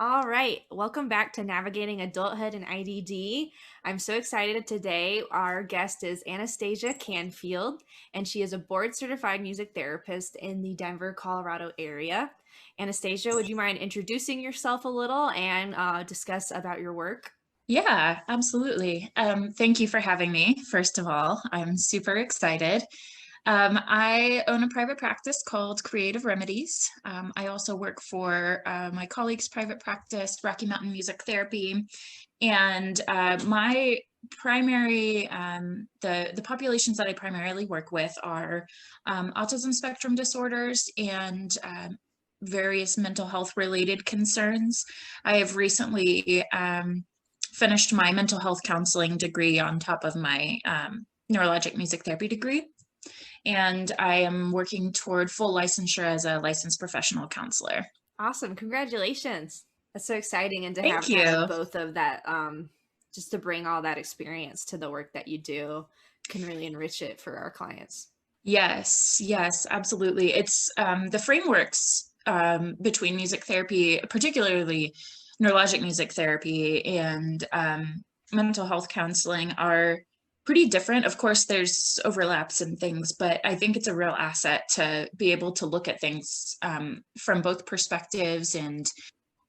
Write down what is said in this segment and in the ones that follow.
All right, welcome back to Navigating Adulthood and IDD. I'm so excited today. Our guest is Anastasia Canfield, and she is a board certified music therapist in the Denver, Colorado area. Anastasia, would you mind introducing yourself a little and discuss about your work? Yeah, absolutely. Thank you for having me. First of all, I'm super excited. I own a private practice called Creative Remedies. I also work for my colleague's private practice, Rocky Mountain Music Therapy, and my primary the populations that I primarily work with are autism spectrum disorders and various mental health related concerns. I have recently finished my mental health counseling degree on top of my neurologic music therapy degree. And I am working toward full licensure as a licensed professional counselor. Awesome, congratulations. That's so exciting, and to Thank have kind of you. both of that, just to bring all that experience to the work that you do can really enrich it for our clients. Yes, yes, absolutely. It's the frameworks between music therapy, particularly neurologic music therapy and mental health counseling, are pretty different. Of course, there's overlaps and things, but I think it's a real asset to be able to look at things from both perspectives and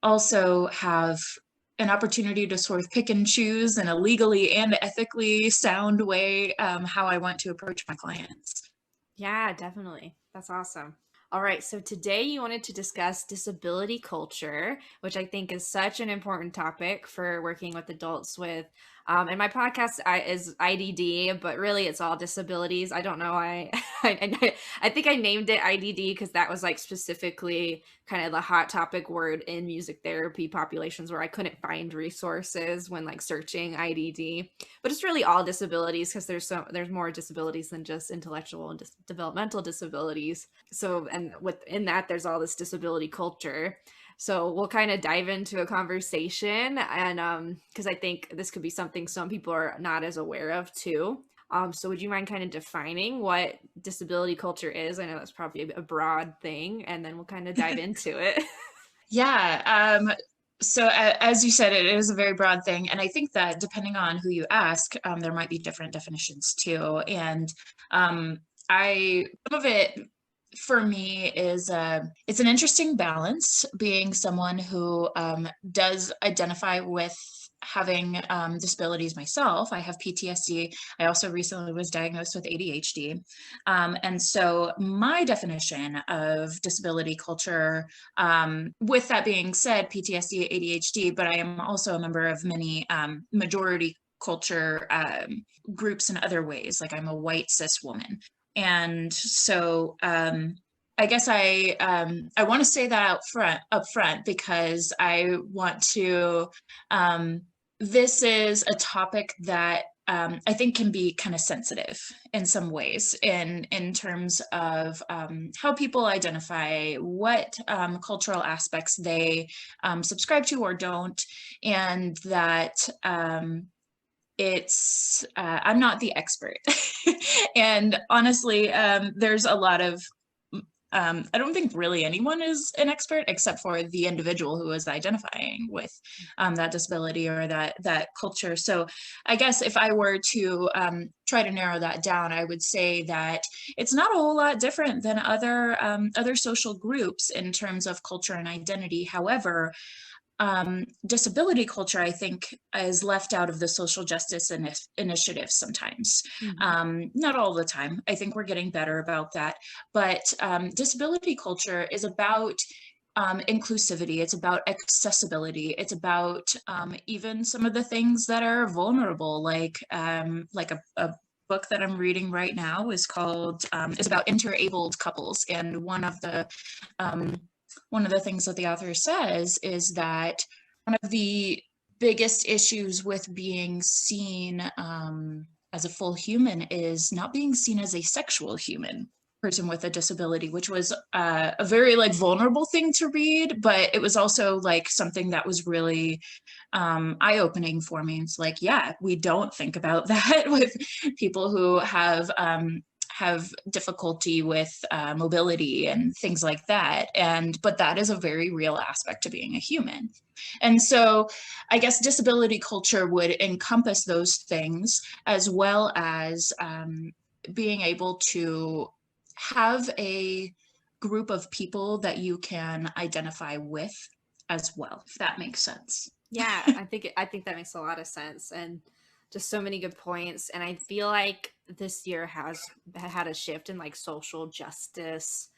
also have an opportunity to sort of pick and choose in a legally and ethically sound way how I want to approach my clients. Yeah, definitely. That's awesome. All right, so today you wanted to discuss disability culture, which I think is such an important topic for working with adults with. And my podcast is IDD, but really it's all disabilities. I don't know why. I think I named it IDD because that was like specifically kind of the hot topic word in music therapy populations where I couldn't find resources when like searching IDD, but it's really all disabilities because there's more disabilities than just intellectual and developmental disabilities. So, and within that there's all this disability culture, so we'll kind of dive into a conversation, and because I think this could be something some people are not as aware of too. So would you mind kind of defining what disability culture is? I know that's probably a broad thing, and then we'll kind of dive into it. Yeah. As you said, it is a very broad thing. And I think that depending on who you ask, there might be different definitions too. And um, some of it for me is it's an interesting balance being someone who does identify with having disabilities myself. I have PTSD. I also recently was diagnosed with ADHD. And so my definition of disability culture, with that being said, PTSD, ADHD, but I am also a member of many majority culture groups in other ways. Like I'm a white cis woman. And so I guess I want to say that up front because I want to this is a topic that I think can be kind of sensitive in some ways in terms of how people identify what cultural aspects they subscribe to or don't, and that I'm not the expert. And honestly, there's a lot of I don't think really anyone is an expert except for the individual who is identifying with that disability or that culture. So I guess if I were to try to narrow that down, I would say that it's not a whole lot different than other social groups in terms of culture and identity. However, disability culture, I think, is left out of the social justice initiatives sometimes. Mhm. Not all the time. I think we're getting better about that. But disability culture is about inclusivity. It's about accessibility. It's about even some of the things that are vulnerable, like a book that I'm reading right now is about interabled couples, and um, one of the things that the author says is that one of the biggest issues with being seen as a full human is not being seen as a sexual human person with a disability, which was a very like vulnerable thing to read, but it was also like something that was really eye-opening for me. It's like, yeah, we don't think about that with people who have difficulty with mobility and things like that. But that is a very real aspect to being a human. And so I guess disability culture would encompass those things, as well as being able to have a group of people that you can identify with as well, if that makes sense. Yeah, I think that makes a lot of sense, and just so many good points. And I feel like this year has had a shift in like social justice,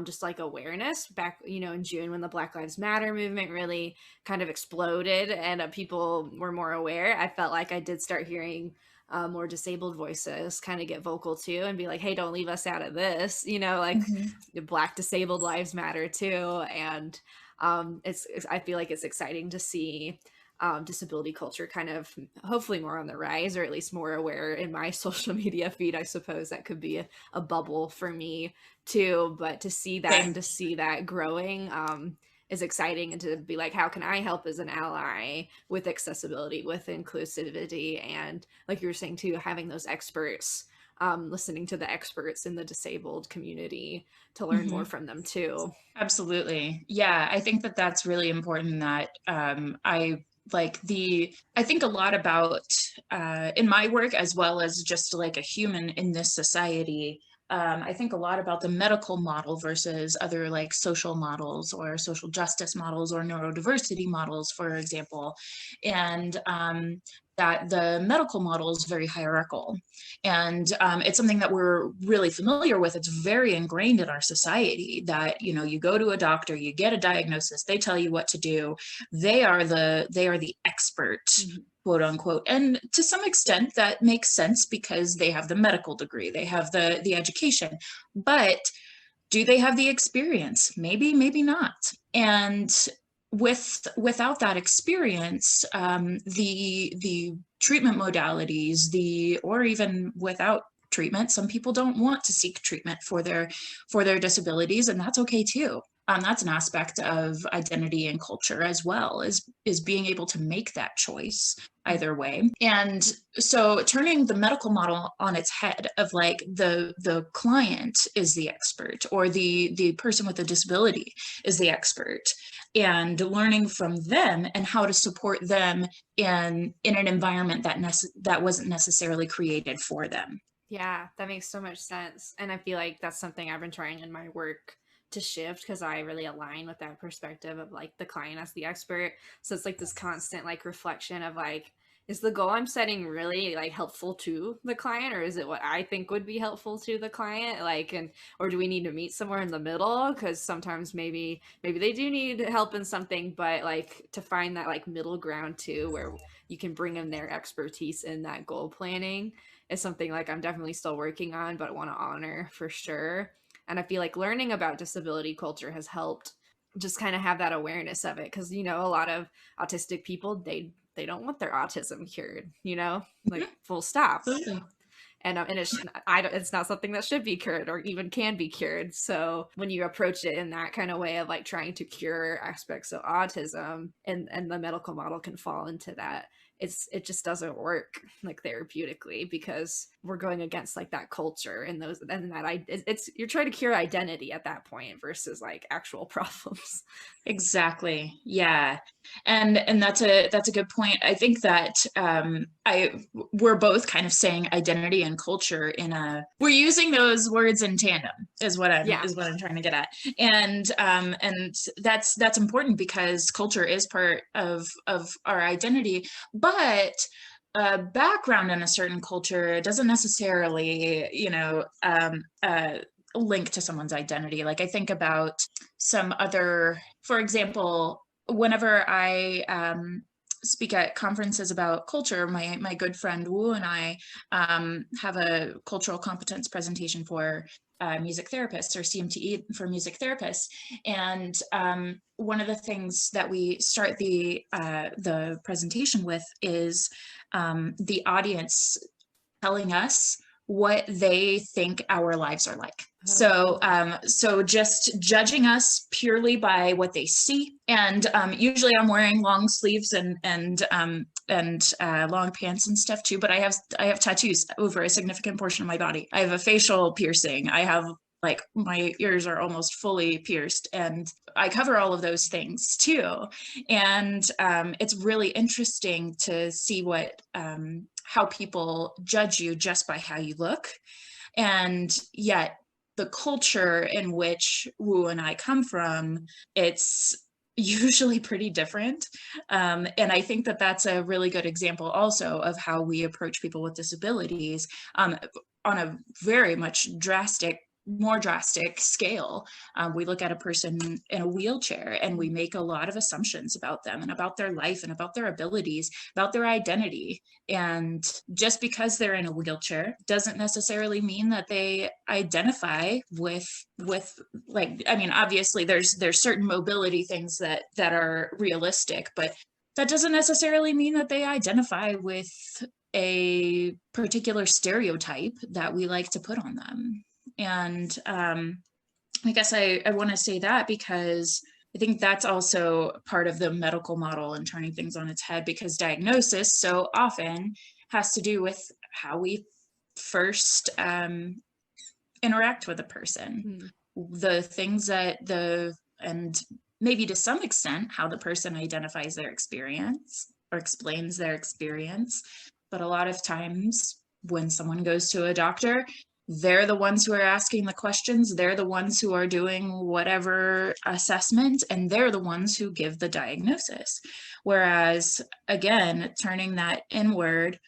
just like awareness back, in June when the Black Lives Matter movement really kind of exploded and people were more aware. I felt like I did start hearing more disabled voices kind of get vocal too and be like, hey, don't leave us out of this, like Mm-hmm. Black disabled lives matter too. And it's I feel like it's exciting to see disability culture kind of hopefully more on the rise, or at least more aware in my social media feed. I suppose that could be a bubble for me too, but to see that and Same. to see that growing is exciting, and to be like, how can I help as an ally with accessibility, with inclusivity, and like you were saying too, having those experts, listening to the experts in the disabled community to learn Mm-hmm. more from them too. Absolutely. Yeah, I think that that's really important, that I think a lot about in my work, as well as just like a human in this society. I think a lot about the medical model versus other like social models or social justice models or neurodiversity models, for example. And that the medical model is very hierarchical. And it's something that we're really familiar with. It's very ingrained in our society that, you go to a doctor, you get a diagnosis, they tell you what to do. They are the expert, Mhm. quote unquote. And to some extent that makes sense, because they have the medical degree, they have the education. But do they have the experience? Maybe, maybe not. And without that experience, the treatment modalities, or even without treatment, some people don't want to seek treatment for their disabilities, and that's okay too. That's an aspect of identity and culture as well, is being able to make that choice either way. And so turning the medical model on its head, of like the client is the expert, or the person with a disability is the expert, and learning from them and how to support them in an environment that wasn't necessarily created for them. Yeah, that makes so much sense. And I feel like that's something I've been trying in my work to shift, because I really align with that perspective of like the client as the expert. So it's like this constant like reflection of like, is the goal I'm setting really like helpful to the client, or is it what I think would be helpful to the client? Like, and or do we need to meet somewhere in the middle? Because sometimes maybe they do need help in something, but like to find that like middle ground too, where you can bring in their expertise in that goal planning, is something like I'm definitely still working on, but want to honor for sure. And I feel like learning about disability culture has helped just kind of have that awareness of it, because a lot of autistic people, they don't want their autism cured, like Mhm. full stop. Absolutely. And it's not something that should be cured or even can be cured. So when you approach it in that kind of way of like trying to cure aspects of autism, and the medical model can fall into that, it just doesn't work like therapeutically, because we're going against like that culture and those, and it's you're trying to cure identity at that point versus like actual problems. Exactly. Yeah. And that's a good point. I think that we're both kind of saying identity and culture we're using those words in tandem, is what I'm Yeah. is what I'm trying to get at. And that's important, because culture is part of our identity. But background in a certain culture doesn't necessarily, link to someone's identity. Like, I think about some other, for example, whenever I speak at conferences about culture, my good friend Wu and I have a cultural competence presentation for music therapists, or CMTE for music therapists. And one of the things that we start the presentation with is the audience telling us what they think our lives are like. So just judging us purely by what they see, and usually I'm wearing long sleeves and long pants and stuff too. But I have tattoos over a significant portion of my body. I have a facial piercing. I have like my ears are almost fully pierced, and I cover all of those things too. And it's really interesting to see what how people judge you just by how you look, and yet the culture in which Wu and I come from, it's usually pretty different. And I think that that's a really good example also of how we approach people with disabilities on a very much more drastic scale. We look at a person in a wheelchair and we make a lot of assumptions about them and about their life and about their abilities, about their identity. And just because they're in a wheelchair doesn't necessarily mean that they identify with like, I mean, obviously there's certain mobility things that are realistic, but that doesn't necessarily mean that they identify with a particular stereotype that we like to put on them. And I guess I want to say that because I think that's also part of the medical model and turning things on its head, because diagnosis so often has to do with how we first interact with a person, the things and maybe to some extent how the person identifies their experience or explains their experience. But a lot of times when someone goes to a doctor, they're the ones who are asking the questions, they're the ones who are doing whatever assessment, and they're the ones who give the diagnosis. Whereas, again, turning that inward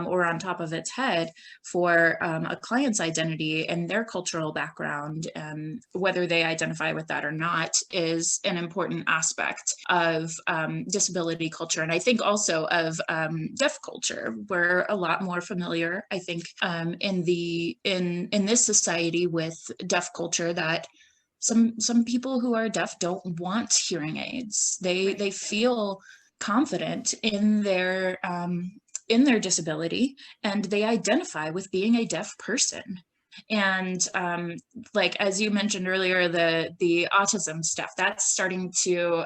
or on top of its head for a client's identity and their cultural background, whether they identify with that or not, is an important aspect of disability culture. And I think also of deaf culture. We're a lot more familiar, I think, in this society with deaf culture, that some people who are deaf don't want hearing aids. They feel confident in their disability, and they identify with being a deaf person. And like, as you mentioned earlier, the autism stuff, that's starting to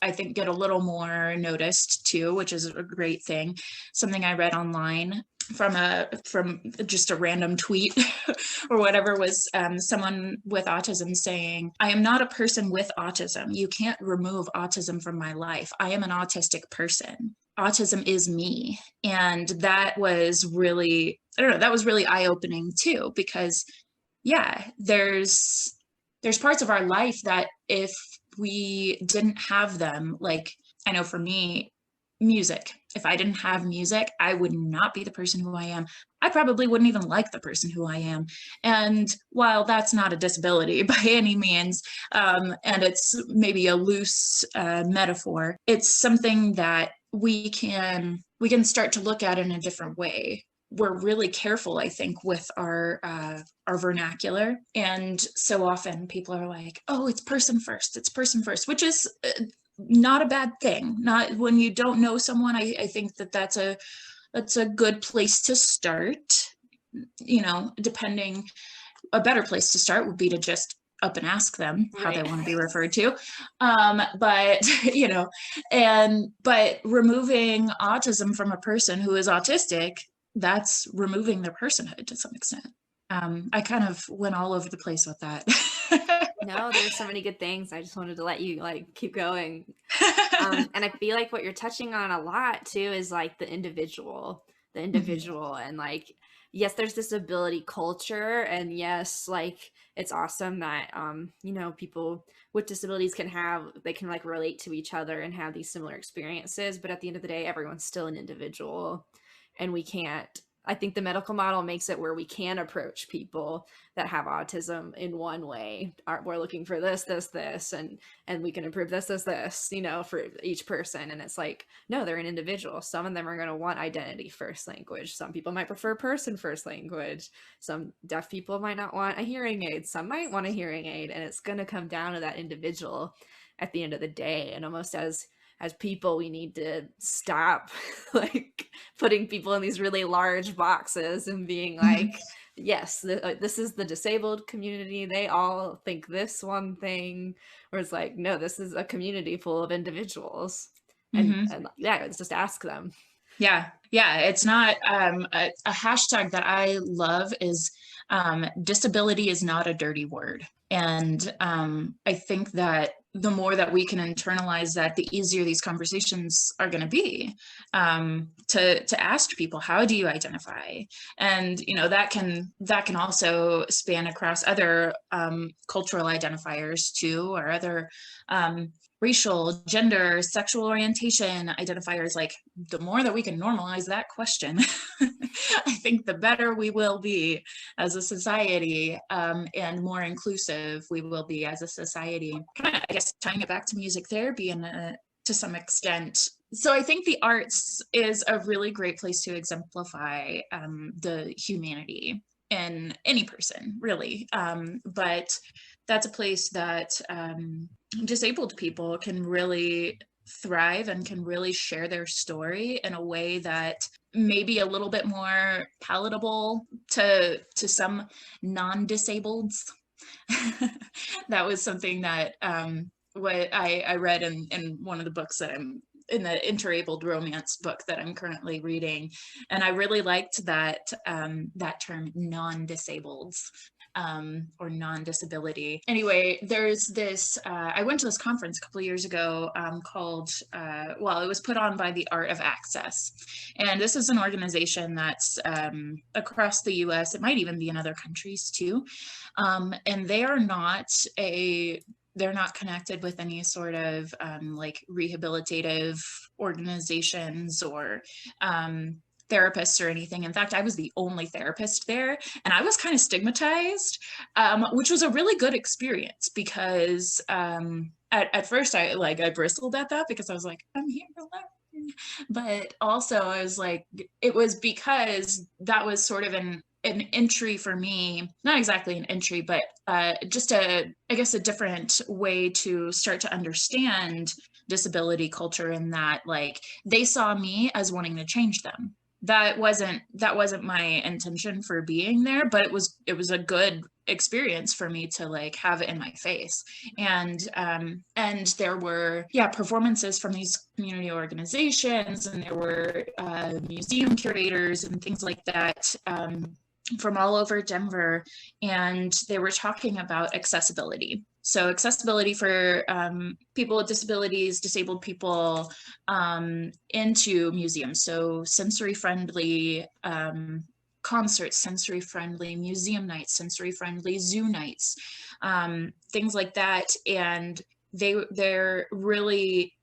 I think get a little more noticed too, which is a great thing. Something I read online from just a random tweet or whatever was someone with autism saying, "I am not a person with autism. You can't remove autism from my life. I am an autistic person. Autism is me." And that was really, I don't know, that was really eye-opening too, because yeah, there's parts of our life that if we didn't have them, like, I know for me, music, if I didn't have music, I would not be the person who I am. I probably wouldn't even like the person who I am. And while that's not a disability by any means, and it's maybe a loose metaphor, it's something that we can start to look at in a different way. We're really careful, I think, with our vernacular, and so often people are like, "Oh, it's person first. It's person first," which is not a bad thing. Not when you don't know someone. I think that's a good place to start. You know, depending, a better place to start would be to just up and ask them how they want to be referred to. But you know, but removing autism from a person who is autistic, that's removing their personhood to some extent. I kind of went all over the place with that. No, there's so many good things. I just wanted to let you like keep going. And I feel like what you're touching on a lot too is like the individual, and like, yes, there's disability culture, and yes, like it's awesome that you know, people with disabilities can like relate to each other and have these similar experiences, but at the end of the day, everyone's still an individual, and we can't, I think the medical model makes it where we can approach people that have autism in one way. We're looking for this, and we can improve this, you know, for each person. And it's like, no, they're an individual. Some of them are going to want identity first language. Some people might prefer person first language. Some deaf people might not want a hearing aid. Some might want a hearing aid. And it's going to come down to that individual at the end of the day. And almost as people, we need to stop like putting people in these really large boxes and being like, yes, this is the disabled community. They all think this one thing, where it's like, no, this is a community full of individuals, Hmm. and yeah, it's just ask them. Yeah, yeah, it's not a hashtag that I love is disability is not a dirty word. And I think that the more that we can internalize that, the easier these conversations are going to be, to ask people, how do you identify? And that can also span across other cultural identifiers too, or other racial, gender, sexual orientation identifiers. Like, the more that we can normalize that question, I think the better we will be as a society, and more inclusive we will be as a society. Kind of, I guess, tying it back to music therapy and to some extent. So I think the arts is a really great place to exemplify the humanity in any person, really. But that's a place that disabled people can really thrive and can really share their story in a way that may be a little bit more palatable to some non-disableds. That was something that what I read in one of the books that I'm in, the interabled romance book that I'm currently reading, and I really liked that that term, non-disableds, or non-disability. Anyway, there's this, I went to this conference a couple of years ago, called, well, it was put on by the Art of Access. And this is an organization that's across the US. It might even be in other countries too. And they're not connected with any sort of like rehabilitative organizations or therapists or anything. In fact, I was the only therapist there, and I was kind of stigmatized, which was a really good experience because at first I bristled at that because I was like, I'm here to learn. But also I was like, it was because that was sort of an entry for me, not exactly an entry, but just I guess a different way to start to understand disability culture, in that like they saw me as wanting to change them. That wasn't my intention for being there, but it was a good experience for me to like have it in my face. And there were, yeah, performances from these community organizations, and there were museum curators and things like that, from all over Denver, and they were talking about accessibility. So accessibility for people with disabilities, disabled people, into museums. So sensory-friendly concerts, sensory-friendly museum nights, sensory-friendly zoo nights, things like that. And their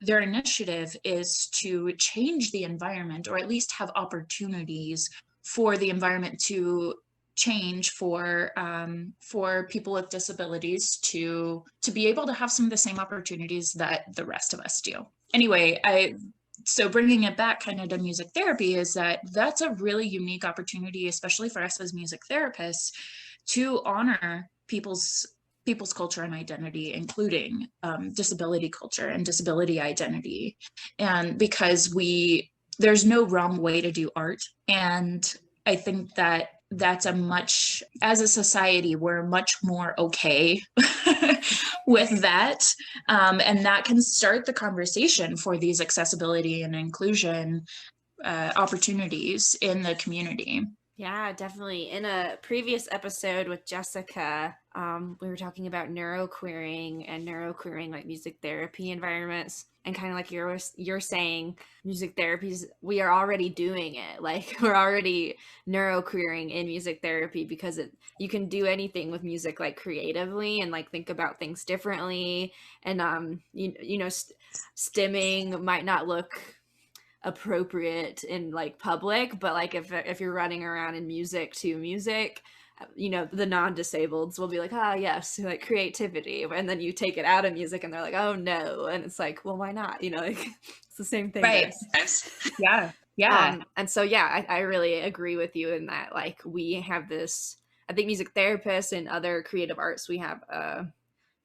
initiative is to change the environment, or at least have opportunities for the environment to change for people with disabilities to be able to have some of the same opportunities that the rest of us do. Anyway, so bringing it back kind of to music therapy, is that that's a really unique opportunity, especially for us as music therapists, to honor people's culture and identity, including disability culture and disability identity. And because there's no wrong way to do art. And I think that as a society, we're much more okay with that. And that can start the conversation for these accessibility and inclusion opportunities in the community. Yeah, definitely. In a previous episode with Jessica, we were talking about neuroquerying and neuroquerying like music therapy environments. And kind of like you're saying, music therapies, we are already doing it. Like we're already neuroquerying in music therapy because you can do anything with music like creatively and like think about things differently. And stimming might not look appropriate in like public, but like if you're running around in music to music, the non-disableds will be like, ah, yes, like creativity, and then you take it out of music and they're like, oh no, and it's like, well, why not, like it's the same thing, Right. guys. Yeah. Yeah. And so yeah, I really agree with you in that, like we have this, I think music therapists and other creative arts, we have a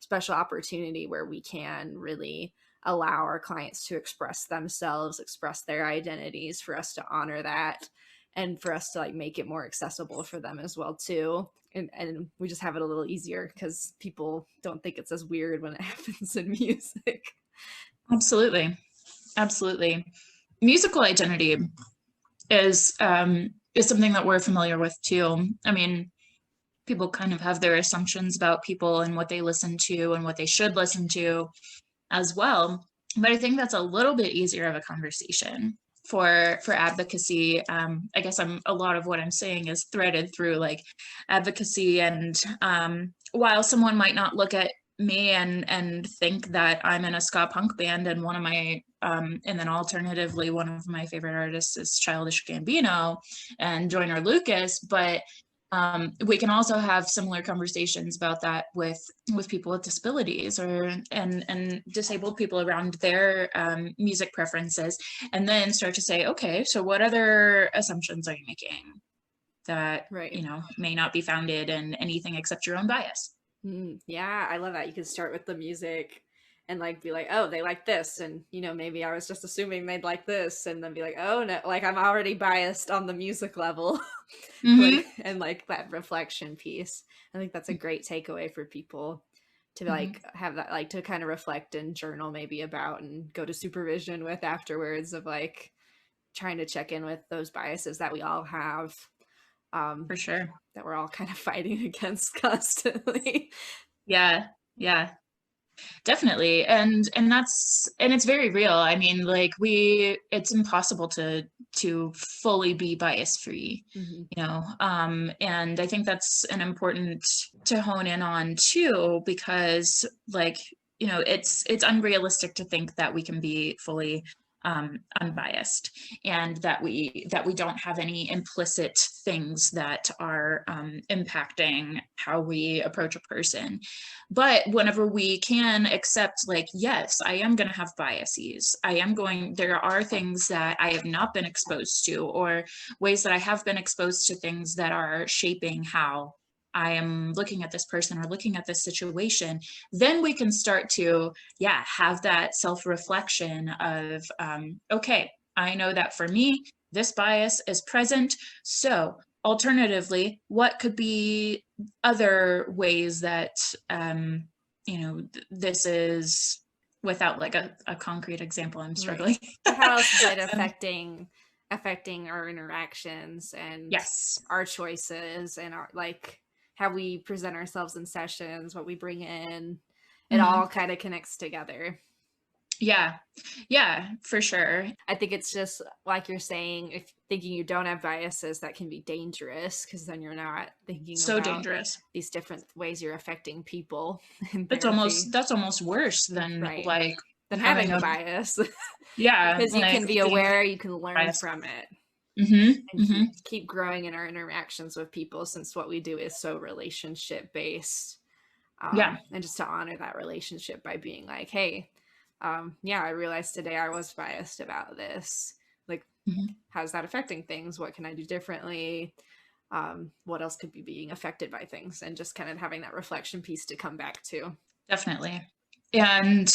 special opportunity where we can really allow our clients to express themselves, express their identities, for us to honor that. and for us to like make it more accessible for them as well too. And we just have it a little easier because people don't think it's as weird when it happens in music. Absolutely. Absolutely. Musical identity is something that we're familiar with too. I mean, people kind of have their assumptions about people and what they listen to and what they should listen to as well. But I think that's a little bit easier of a conversation for advocacy. I guess a lot of what I'm saying is threaded through like advocacy. And while someone might not look at me and think that I'm in a ska punk band, and one of my and then alternatively one of my favorite artists is Childish Gambino and Joyner Lucas, but we can also have similar conversations about that with people with disabilities or and disabled people around their music preferences, and then start to say, okay, so what other assumptions are you making that Right. may not be founded in anything except your own bias? Yeah, I love that. You can start with the music and like be like, oh, they like this. And, maybe I was just assuming they'd like this. And then be like, oh, no, like I'm already biased on the music level. Mm-hmm. Like, and like that reflection piece. I think that's a great takeaway for people to Mm-hmm. like have that, like to kind of reflect and journal maybe about and go to supervision with afterwards of like trying to check in with those biases that we all have. Um, For sure. that we're all kind of fighting against constantly. Yeah. Yeah. Definitely. And it's very real. I mean, like it's impossible to fully be bias free, Mm-hmm. and I think that's an important to hone in on too, because like, it's unrealistic to think that we can be fully unbiased, and that we don't have any implicit things that are impacting how we approach a person. But whenever we can accept, like, yes, I am going to have biases, there are things that I have not been exposed to, or ways that I have been exposed to things that are shaping how I am looking at this person or looking at this situation, then we can start to, have that self-reflection of, okay, I know that for me, this bias is present. So alternatively, what could be other ways that, this is, without like a concrete example, I'm Right. struggling. But how else is it um, affecting our interactions and yes. our choices and our like how we present ourselves in sessions, what we bring in? It Mhm. all kind of connects together. Yeah. Yeah, for sure. I think it's just like you're saying, if thinking you don't have biases, that can be dangerous because then you're not thinking So about dangerous. these different ways you're affecting people in That's almost therapy. worse than Right. like Than having having a a, bias yeah, because you like can be being aware, you can learn biased. from it Mm-hmm. and keep Mm-hmm. keep growing in our interactions with people since what we do is so relationship based. Yeah. And just to honor that relationship by being like, hey, yeah, I realized today I was biased about this. Like, Mm-hmm. how's that affecting things? What can I do differently? What else could be being affected by things? And just kind of having that reflection piece to come back to. Definitely. And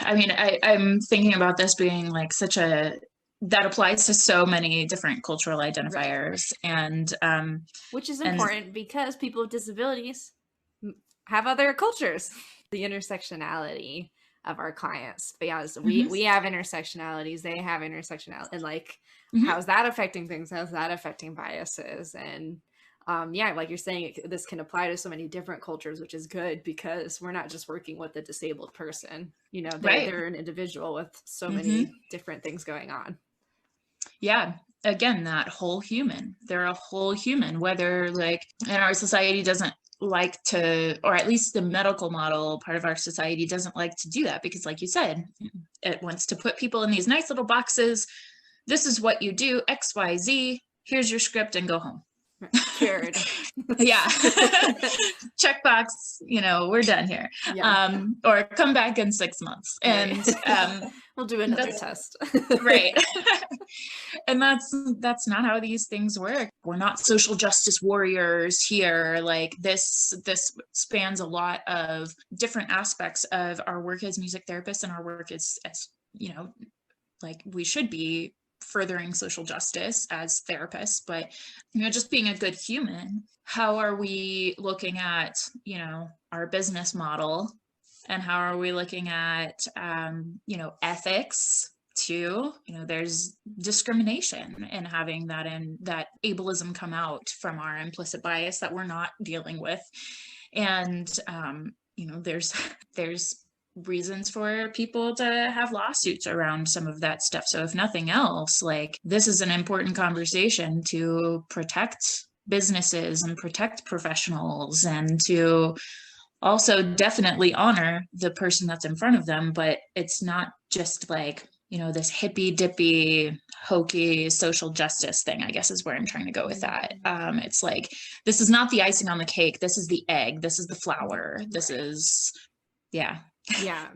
I mean, I'm thinking about this being like that applies to so many different cultural Right. identifiers. Which is And important because people with disabilities have other cultures. The intersectionality of our clients. But yeah, so we mhm, we have intersectionalities, they have intersectionality, and like mhm, how's that affecting things? How's that affecting biases? And yeah, like you're saying, this can apply to so many different cultures, which is good because we're not just working with a disabled person. They're right. they're an individual with so Hmm. many different things going on. Yeah. Again, that whole human. They're a whole human, whether like, and our society doesn't like to, or at least the medical model part of our society doesn't like to do that, because like you said, it wants to put people in these nice little boxes. This is what you do, XYZ. Here's your script and go home. Cured. Yeah. Checkbox, we're done here. Yeah. Or come back in 6 months. Right. And We'll do another that's test. right. And that's not how these things work. We're not social justice warriors here. Like this spans a lot of different aspects of our work as music therapists and our work as like we should be furthering social justice as therapists, but, just being a good human. How are we looking at, our business model, and how are we looking at, ethics too? There's discrimination and having that, and that ableism come out from our implicit bias that we're not dealing with. And, there's reasons for people to have lawsuits around some of that stuff. So if nothing else, like, this is an important conversation to protect businesses and protect professionals, and to also definitely honor the person that's in front of them. But it's not just like, this hippy dippy hokey social justice thing, I guess, is where I'm trying to go with that. It's like, this is not the icing on the cake. This is the egg. This is the flour. This is, yeah. Yeah.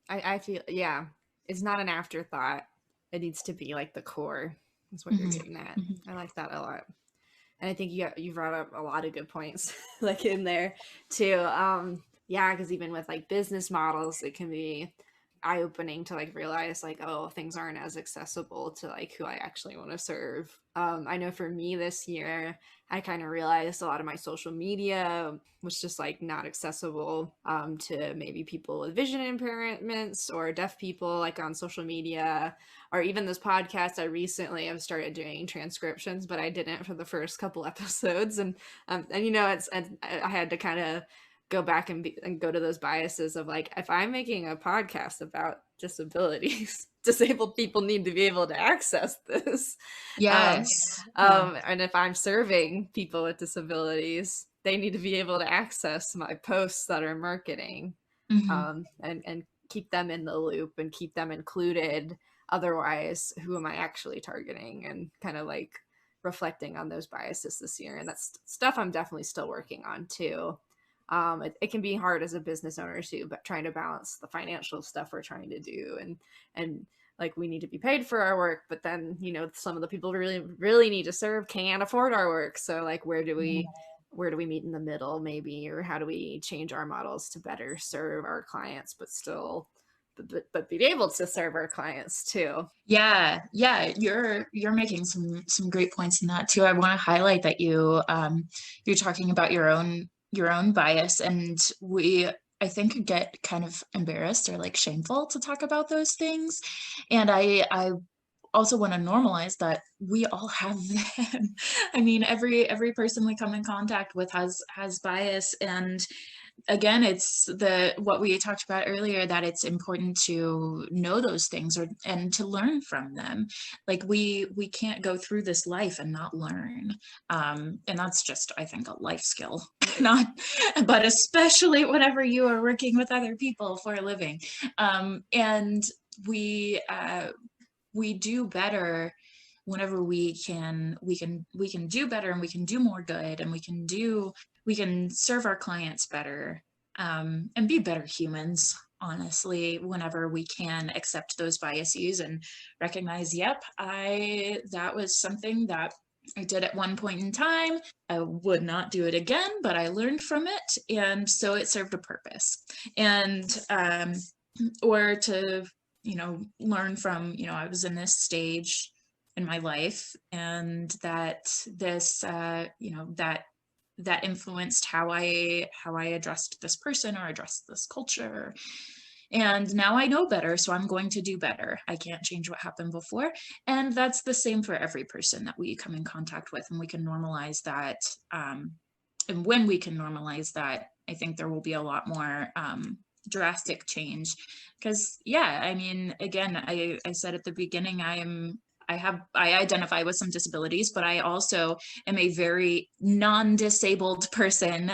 I feel, yeah, it's not an afterthought. It needs to be like the core. That's what you're getting at. I like that a lot. And I think you brought up a lot of good points like in there too. Yeah, because even with like business models, it can be eye-opening to like realize like, oh, things aren't as accessible to like who I actually want to serve. I know for me this year, I kind of realized a lot of my social media was just like not accessible to maybe people with vision impairments or deaf people, like on social media, or even this podcast. I recently have started doing transcriptions, but I didn't for the first couple episodes, and I had to kind of go back and go to those biases of like, if I'm making a podcast about disabilities, disabled people need to be able to access this. Yes. And if I'm serving people with disabilities, they need to be able to access my posts that are marketing, and keep them in the loop and keep them included. Otherwise, who am I actually targeting? And kind of like reflecting on those biases this year. And that's stuff I'm definitely still working on too. It can be hard as a business owner too, but trying to balance the financial stuff we're trying to do, and like, we need to be paid for our work, but then, some of the people really need to serve can't afford our work. So like, where do we meet in the middle maybe, or how do we change our models to better serve our clients, but still, but be able to serve our clients too? Yeah. You're making some great points in that too. I want to highlight that you're talking about your own bias, and I think get kind of embarrassed or like shameful to talk about those things. And I also want to normalize that we all have them. I mean, every person we come in contact with has bias. And again, it's what we talked about earlier, that it's important to know those things, and to learn from them. Like, we can't go through this life and not learn. And that's just, I think, a life skill, but especially whenever you are working with other people for a living. And we do better whenever we can do better, and we can do more good, and we can serve our clients better, and be better humans, honestly, whenever we can accept those biases and recognize, yep, that was something that I did at one point in time. I would not do it again, but I learned from it, and so it served a purpose. And or to learn from, I was in this stage in my life, and that this that influenced how I addressed this person or addressed this culture. And now I know better, so I'm going to do better. I can't change what happened before. And that's the same for every person that we come in contact with, and we can normalize that. And when we can normalize that, I think there will be a lot more drastic change. Because, yeah, I mean, again, I said at the beginning, I identify with some disabilities, but I also am a very non-disabled person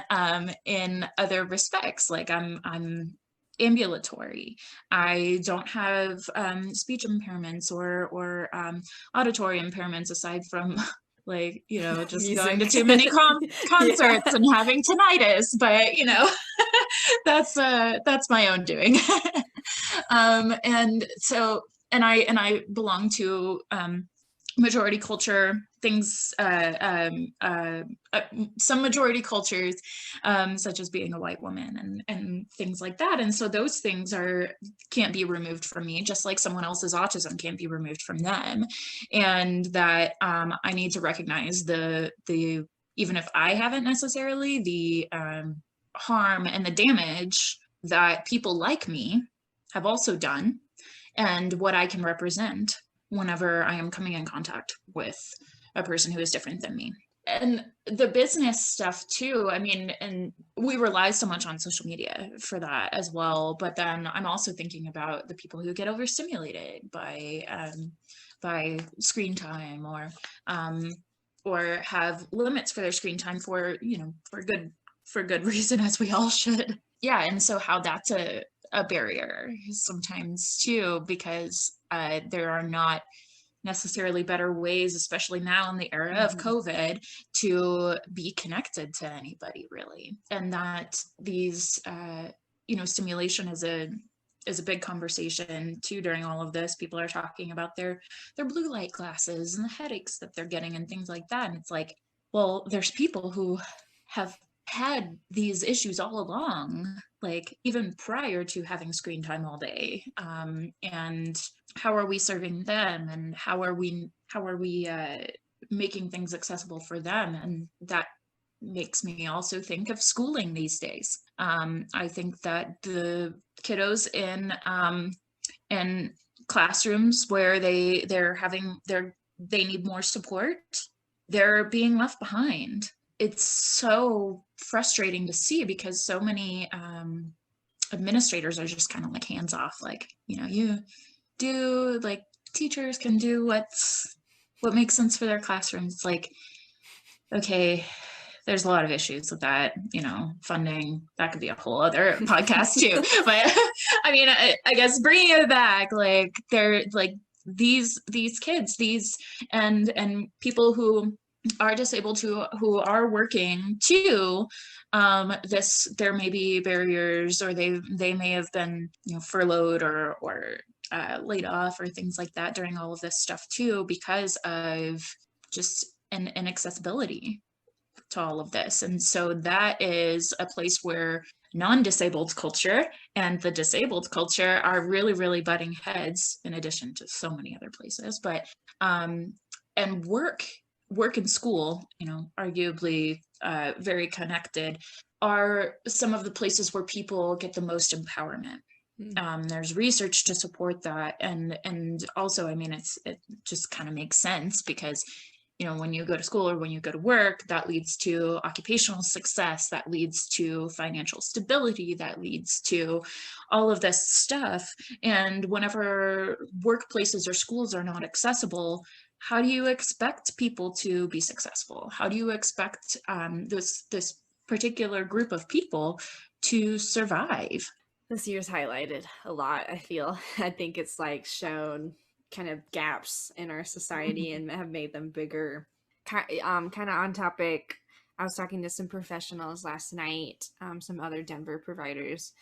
in other respects. Like, I'm ambulatory. I don't have speech impairments or auditory impairments, aside from like, just Music. going to too many concerts and having tinnitus, but that's my own doing. And so, and I belong to majority culture things, some majority cultures, such as being a white woman and things like that. And so those things can't be removed from me, just like someone else's autism can't be removed from them. And that I need to recognize even if I haven't necessarily, the harm and the damage that people like me have also done, and what I can represent whenever I am coming in contact with a person who is different than me. And the business stuff too, I mean, and we rely so much on social media for that as well. But then I'm also thinking about the people who get overstimulated by screen time, or have limits for their screen time for, for good reason, as we all should. Yeah, and so how that's a barrier sometimes too, because there are not necessarily better ways, especially now in the era of COVID, to be connected to anybody really. And that these, stimulation is a big conversation too during all of this. People are talking about their blue light glasses and the headaches that they're getting and things like that. And it's like, well, there's people who have had these issues all along, like even prior to having screen time all day. And how are we serving them, and how are we making things accessible for them? And that makes me also think of schooling these days. I think that the kiddos in classrooms where they need more support, they're being left behind. It's so frustrating to see, because so many administrators are just kind of like hands off, like, you do, like, teachers can do what makes sense for their classrooms. It's like, okay, there's a lot of issues with that, funding, that could be a whole other podcast too. But I mean, I guess bringing it back, like, they're like these kids, and people who are disabled, who are working too, there may be barriers, or they may have been, furloughed or laid off or things like that during all of this stuff too, because of just an inaccessibility to all of this. And so that is a place where non-disabled culture and the disabled culture are really, really butting heads, in addition to so many other places. But and work and school, arguably very connected, are some of the places where people get the most empowerment. There's research to support that, and also, I mean, it just kind of makes sense, because when you go to school or when you go to work, that leads to occupational success, that leads to financial stability, that leads to all of this stuff. And whenever workplaces or schools are not accessible, how do you expect people to be successful? How do you expect this particular group of people to survive? This year's highlighted a lot, I feel. I think it's like shown kind of gaps in our society and have made them bigger. Kind of on topic, I was talking to some professionals last night, some other Denver providers,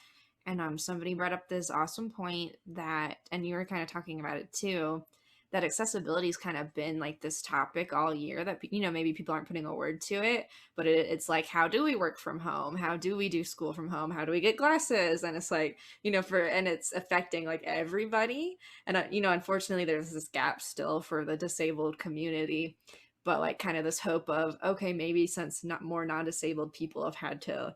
and somebody brought up this awesome point that, and you were kind of talking about it too, that accessibility has kind of been like this topic all year, that maybe people aren't putting a word to it, but it's like, how do we work from home? How do we do school from home? How do we get glasses? And it's like, and it's affecting like everybody. And unfortunately there's this gap still for the disabled community, but like kind of this hope of, okay, maybe since not more non-disabled people have had to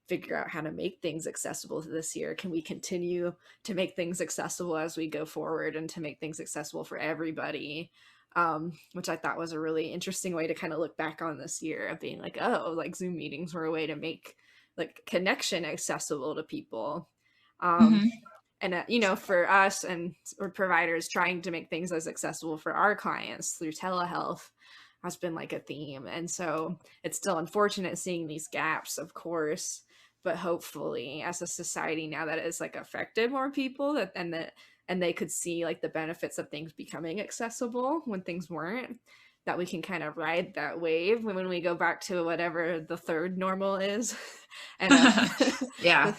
figure out how to make things accessible this year, can we continue to make things accessible as we go forward, and to make things accessible for everybody, which I thought was a really interesting way to kind of look back on this year, of being like, oh, like Zoom meetings were a way to make like connection accessible to people. And for us and or providers, trying to make things as accessible for our clients through telehealth has been like a theme. And so it's still unfortunate seeing these gaps, of course, but hopefully as a society now that it's like affected more people, and they could see like the benefits of things becoming accessible when things weren't, that we can kind of ride that wave when we go back to whatever the third normal is. And Yeah.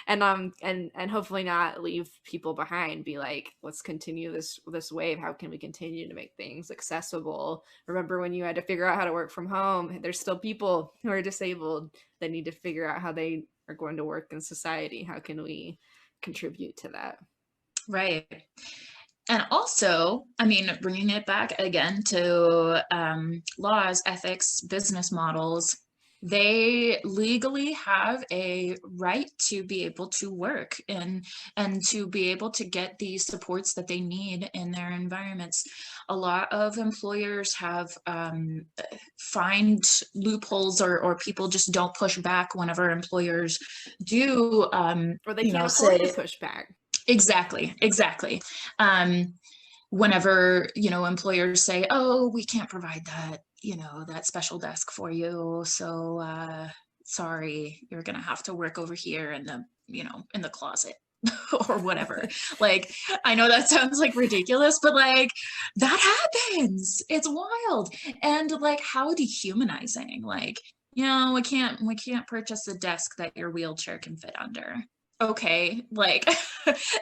and hopefully not leave people behind. Be like, let's continue this wave. How can we continue to make things accessible? Remember when you had to figure out how to work from home? There's still people who are disabled that need to figure out how they are going to work in society. How can we contribute to that? Right. And also, I mean, bringing it back again to laws, ethics, business models, they legally have a right to be able to work and to be able to get the supports that they need in their environments. A lot of employers have find loopholes, or people just don't push back whenever employers do, Or they can't afford to say. push back. Exactly. Whenever, employers say, oh, we can't provide that, that special desk for you. So, sorry, you're going to have to work over here in the closet or whatever. Like, I know that sounds like ridiculous, but like that happens. It's wild. And like, how dehumanizing. Like, we can't purchase a desk that your wheelchair can fit under. Okay, like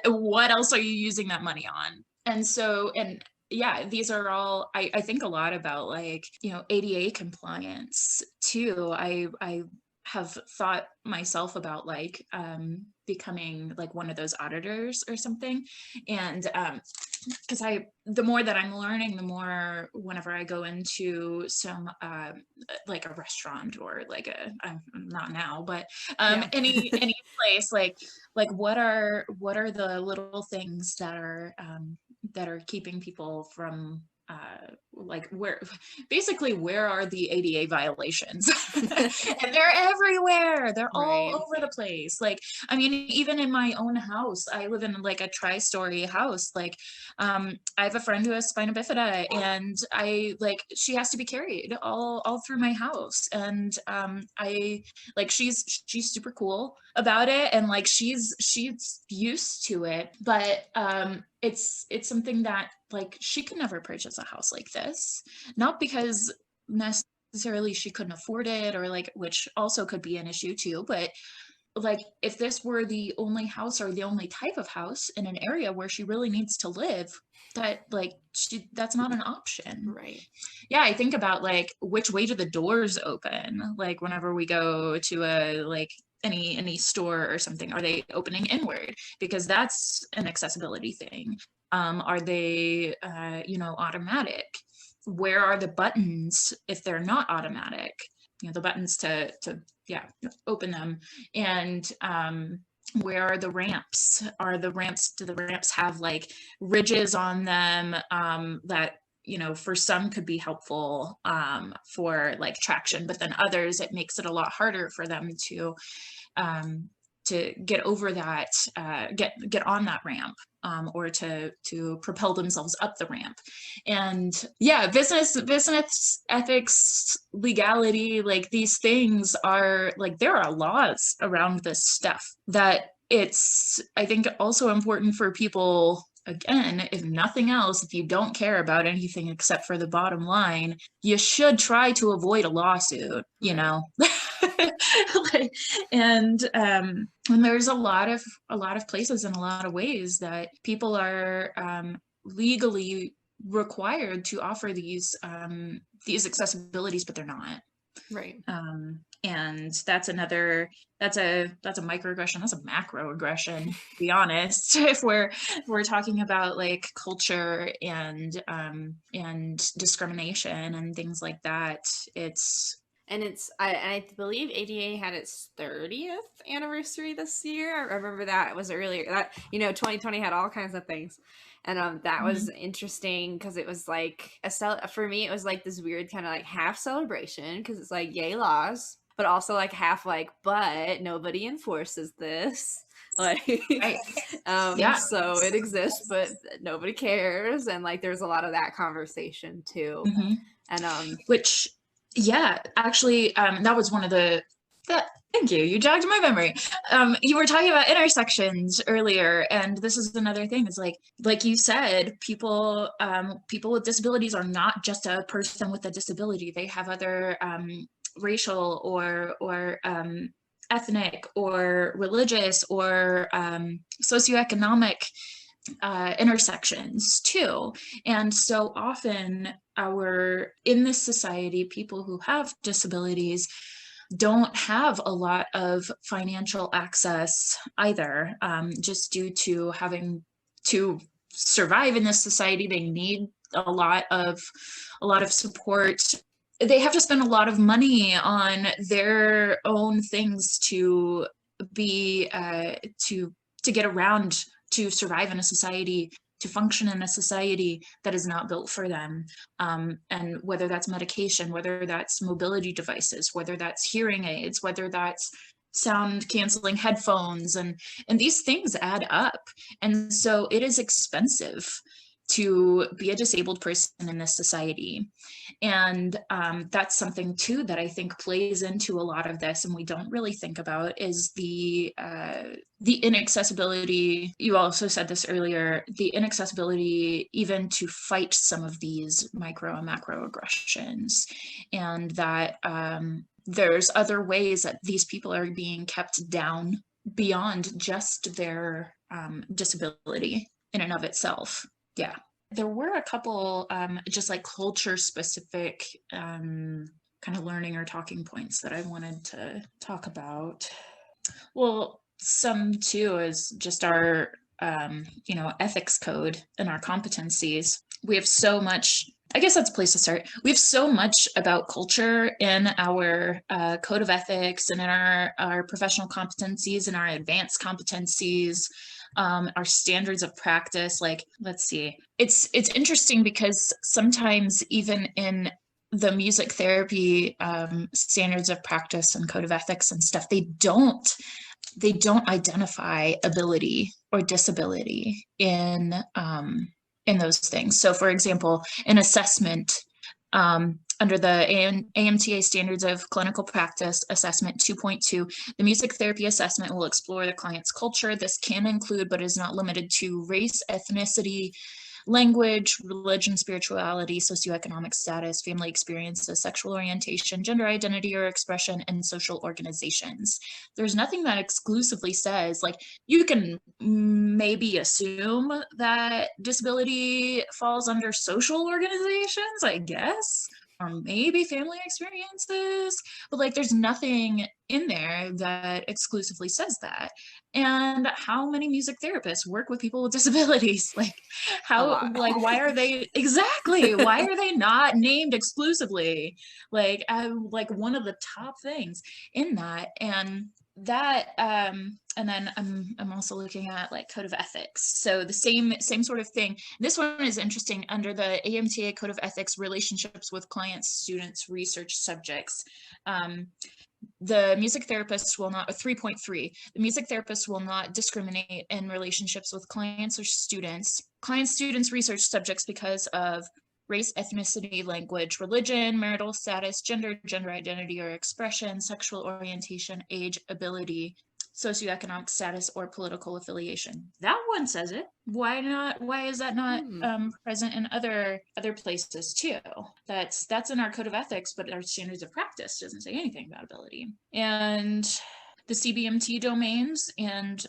what else are you using that money on? And so, and yeah, these are all, I think a lot about like, ADA compliance too. I have thought myself about like becoming like one of those auditors or something. And because the more that I'm learning, the more whenever I go into some like a restaurant or like I'm not now, but any place, like what are the little things that are keeping people from like where are the ADA violations? And they're everywhere. They're all over the place. Like, I mean, even in my own house, I live in like a tri-story house. Like, I have a friend who has spina bifida, and she has to be carried all through my house. And I like she's super cool about it, and like she's used to it, but it's something that like she could never purchase a house like this, not because necessarily she couldn't afford it, or like, which also could be an issue too, but like if this were the only house or the only type of house in an area where she really needs to live, that like that's not an option. Right. Yeah, I think about like which way do the doors open, like whenever we go to a like any store or something, are they opening inward? Because that's an accessibility thing. Are they automatic? Where are the buttons if they're not automatic? The buttons to open them. And where are the ramps? Do the ramps have like ridges on them that for some could be helpful for like traction, but then others it makes it a lot harder for them to get over that, get on that ramp, or to propel themselves up the ramp. And yeah, business ethics, legality, like these things are like, there are laws around this stuff that it's, I think, also important for people. Again, if nothing else, if you don't care about anything except for the bottom line, you should try to avoid a lawsuit, like, and there's a lot of places and a lot of ways that people are legally required to offer these accessibilities, but they're not. Right. And that's a microaggression. That's a macroaggression, to be honest. If we're talking about like culture and discrimination and things like that, I believe ADA had its 30th anniversary this year. I remember that it was earlier. That 2020 had all kinds of things, and that was interesting because it was like for me it was like this weird kind of like half celebration because it's like yay laws, but also like half like but nobody enforces this. Like, so it exists, but nobody cares, and like there's a lot of that conversation too, and which. Yeah, actually, that was one of the Thank you. You jogged my memory. You were talking about intersections earlier, and this is another thing. Is like you said, people with disabilities are not just a person with a disability. They have other racial or ethnic or religious or socioeconomic intersections too. And so often in this society, people who have disabilities don't have a lot of financial access either, just due to having to survive in this society. They need a lot of support. They have to spend a lot of money on their own things to be to get around, to survive in a society, to function in a society that is not built for them. And whether that's medication, whether that's mobility devices, whether that's hearing aids, whether that's sound canceling headphones, and these things add up. And so it is expensive to be a disabled person in this society. And that's something too that I think plays into a lot of this, and we don't really think about, is the inaccessibility. You also said this earlier, the inaccessibility even to fight some of these micro and macro aggressions, and that there's other ways that these people are being kept down beyond just their disability in and of itself. Yeah. There were a couple just like culture specific kind of learning or talking points that I wanted to talk about. Well, some too is just our ethics code and our competencies. We have so much, I guess that's a place to start. We have so much about culture in our code of ethics and in our professional competencies and our advanced competencies, our standards of practice. Like, let's see, it's interesting because sometimes even in the music therapy standards of practice and code of ethics and stuff, they don't identify ability or disability in those things. So, for example, an assessment under the AMTA Standards of Clinical Practice Assessment 2.2, the music therapy assessment will explore the client's culture. This can include, but is not limited to, race, ethnicity, language, religion, spirituality, socioeconomic status, family experiences, sexual orientation, gender identity or expression, and social organizations. There's nothing that exclusively says, like, you can maybe assume that disability falls under social organizations, I guess, or maybe family experiences, but like there's nothing in there that exclusively says that. And how many music therapists work with people with disabilities? Like, A how, lot. like, why are they exactly, why are they not named exclusively like one of the top things in that? And that and then I'm also looking at like code of ethics, so the same sort of thing. This one is interesting. Under the AMTA code of ethics, relationships with clients, students, research subjects, the music therapist will not, 3.3, the music therapist will not discriminate in relationships with clients or students, research subjects because of race, ethnicity, language, religion, marital status, gender identity or expression, sexual orientation, age, ability, socioeconomic status, or political affiliation. That one says it. Why not? Why is that not present in other places too? That's in our code of ethics, but our standards of practice doesn't say anything about ability. And the CBMT domains and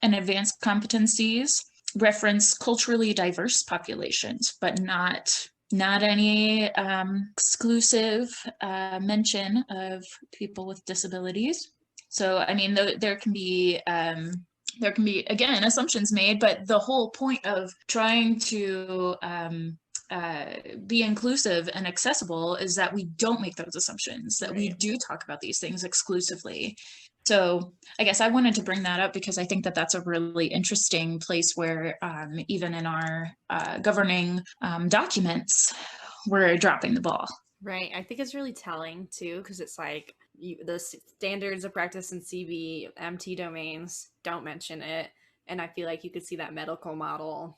advanced competencies reference culturally diverse populations, but not any exclusive mention of people with disabilities. So, I mean, there can be again assumptions made, but the whole point of trying to be inclusive and accessible is that we don't make those assumptions, that we do talk about these things exclusively. So I guess I wanted to bring that up because I think that that's a really interesting place where even in our governing documents, we're dropping the ball. Right. I think it's really telling too, because it's like the standards of practice in CBMT domains don't mention it. And I feel like you could see that medical model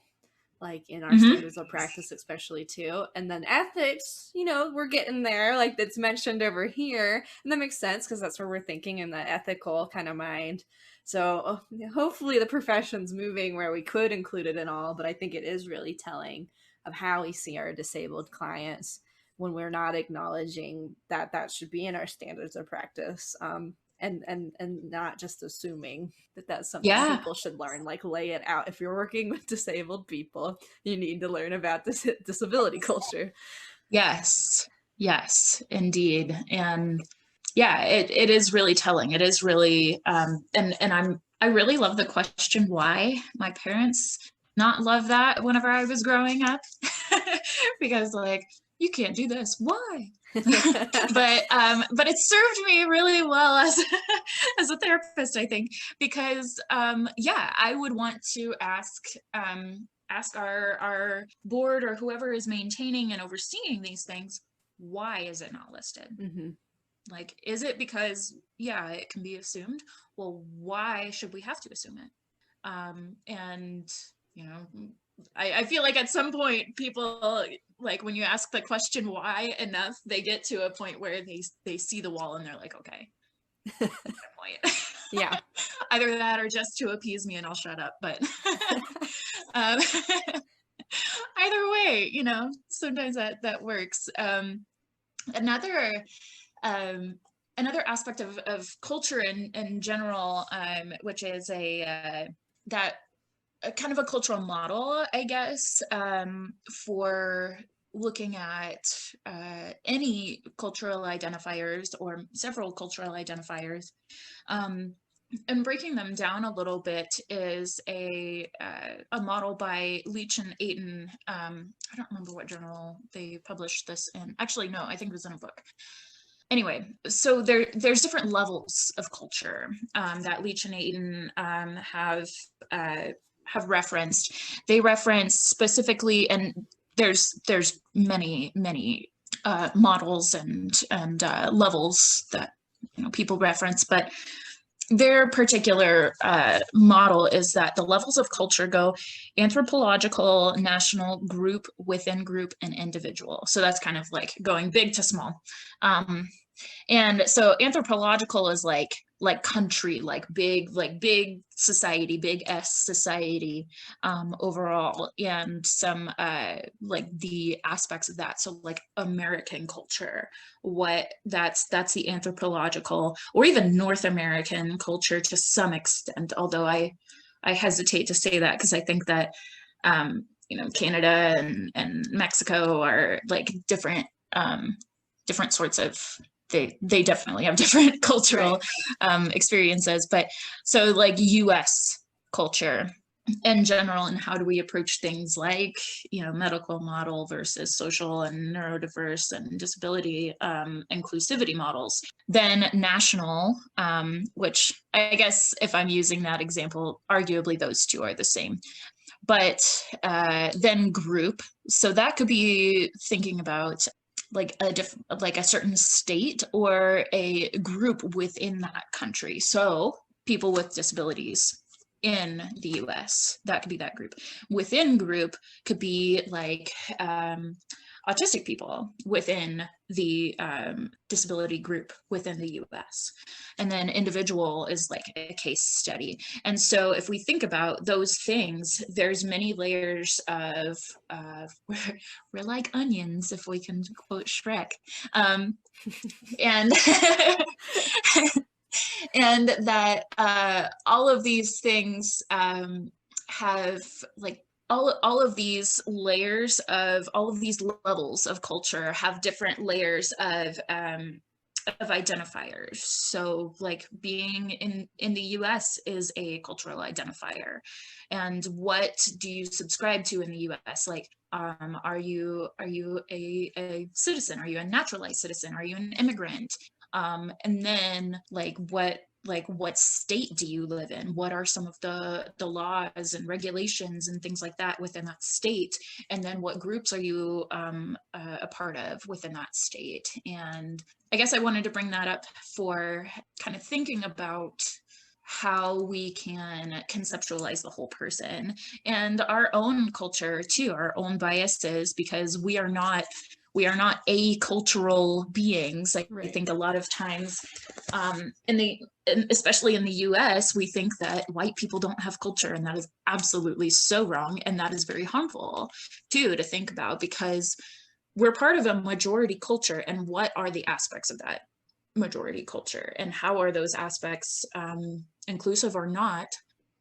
like in our Mm-hmm. standards of practice, especially too. And then ethics, you know, we're getting there, like that's mentioned over here. And that makes sense because that's where we're thinking in the ethical kind of mind. So hopefully the profession's moving where we could include it in all, but I think it is really telling of how we see our disabled clients when we're not acknowledging that that should be in our standards of practice. And not just assuming that that's something Yeah. people should learn, like lay it out. If you're working with disabled people, you need to learn about this disability culture. Yes. Yes, indeed. And yeah, it is really telling. It is really and I really love the question why. My parents not love that whenever I was growing up because like you can't do this. Why? But it served me really well as as a therapist, I think, because yeah, I would want to ask our board or whoever is maintaining and overseeing these things, why is it not listed? Mm-hmm. Like, is it because, yeah, it can be assumed? Well, why should we have to assume it? And, you know, I feel like at some point people, like when you ask the question why enough, they get to a point where they see the wall and they're like, okay, point. Yeah. Either that or just to appease me and I'll shut up. But um, either way, you know, sometimes that works. Another another aspect of culture in general, which is that a kind of a cultural model, I guess, for looking at any cultural identifiers or several cultural identifiers. Um, and breaking them down a little bit is a model by Leach and Aiton. I don't remember what journal they published this in. Actually, no, I think it was in a book. Anyway, so there's different levels of culture that Leach and Aiton have referenced. They reference specifically, and there's many models and levels that people reference, but their particular model is that the levels of culture go anthropological, national, group, within group, and individual. So that's kind of like going big to small. And so anthropological is like country, like big society, big S society overall, and some like the aspects of that. So like American culture, that's the anthropological, or even North American culture to some extent, although I hesitate to say that because I think that Canada and Mexico are like different sorts of, they definitely have different cultural experiences. But so like US culture in general, and how do we approach things like medical model versus social and neurodiverse and disability inclusivity models. Then national, which I guess if I'm using that example, arguably those two are the same. But then group, so that could be thinking about like a certain state or a group within that country. So people with disabilities in the US, that could be that group. Within group could be like autistic people within the disability group within the US. And then individual is like a case study. And so if we think about those things, there's many layers of we're like onions, if we can quote Shrek. And and that all of these things have like all of these layers of all of these levels of culture have different layers of identifiers. So like being in the US is a cultural identifier. And what do you subscribe to in the US? Like, are you a citizen? Are you a naturalized citizen? Are you an immigrant? And then like what state do you live in? What are some of the laws and regulations and things like that within that state? And then what groups are you a part of within that state? And I guess I wanted to bring that up for kind of thinking about how we can conceptualize the whole person and our own culture too, our own biases, because we are not acultural beings. I Right. think a lot of times, especially in the US, we think that white people don't have culture, and that is absolutely so wrong. And that is very harmful too to think about, because we're part of a majority culture. And what are the aspects of that majority culture? And how are those aspects inclusive or not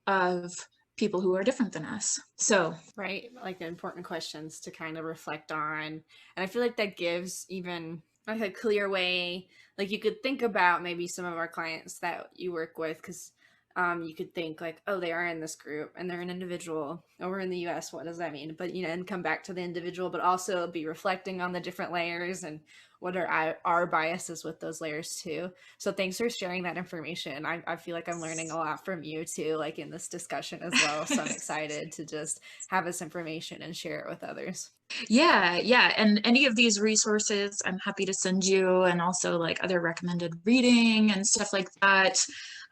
of people who are different than us? So, Right, like important questions to kind of reflect on. And I feel like that gives even like a clear way, like you could think about maybe some of our clients that you work with, because you could think like, oh, they are in this group and they're an individual over in the US, what does that mean? But and come back to the individual, but also be reflecting on the different layers and what are our biases with those layers too. So thanks for sharing that information. I feel like I'm learning a lot from you too, like in this discussion as well. So I'm excited to just have this information and share it with others. yeah. And any of these resources, I'm happy to send you, and also like other recommended reading and stuff like that.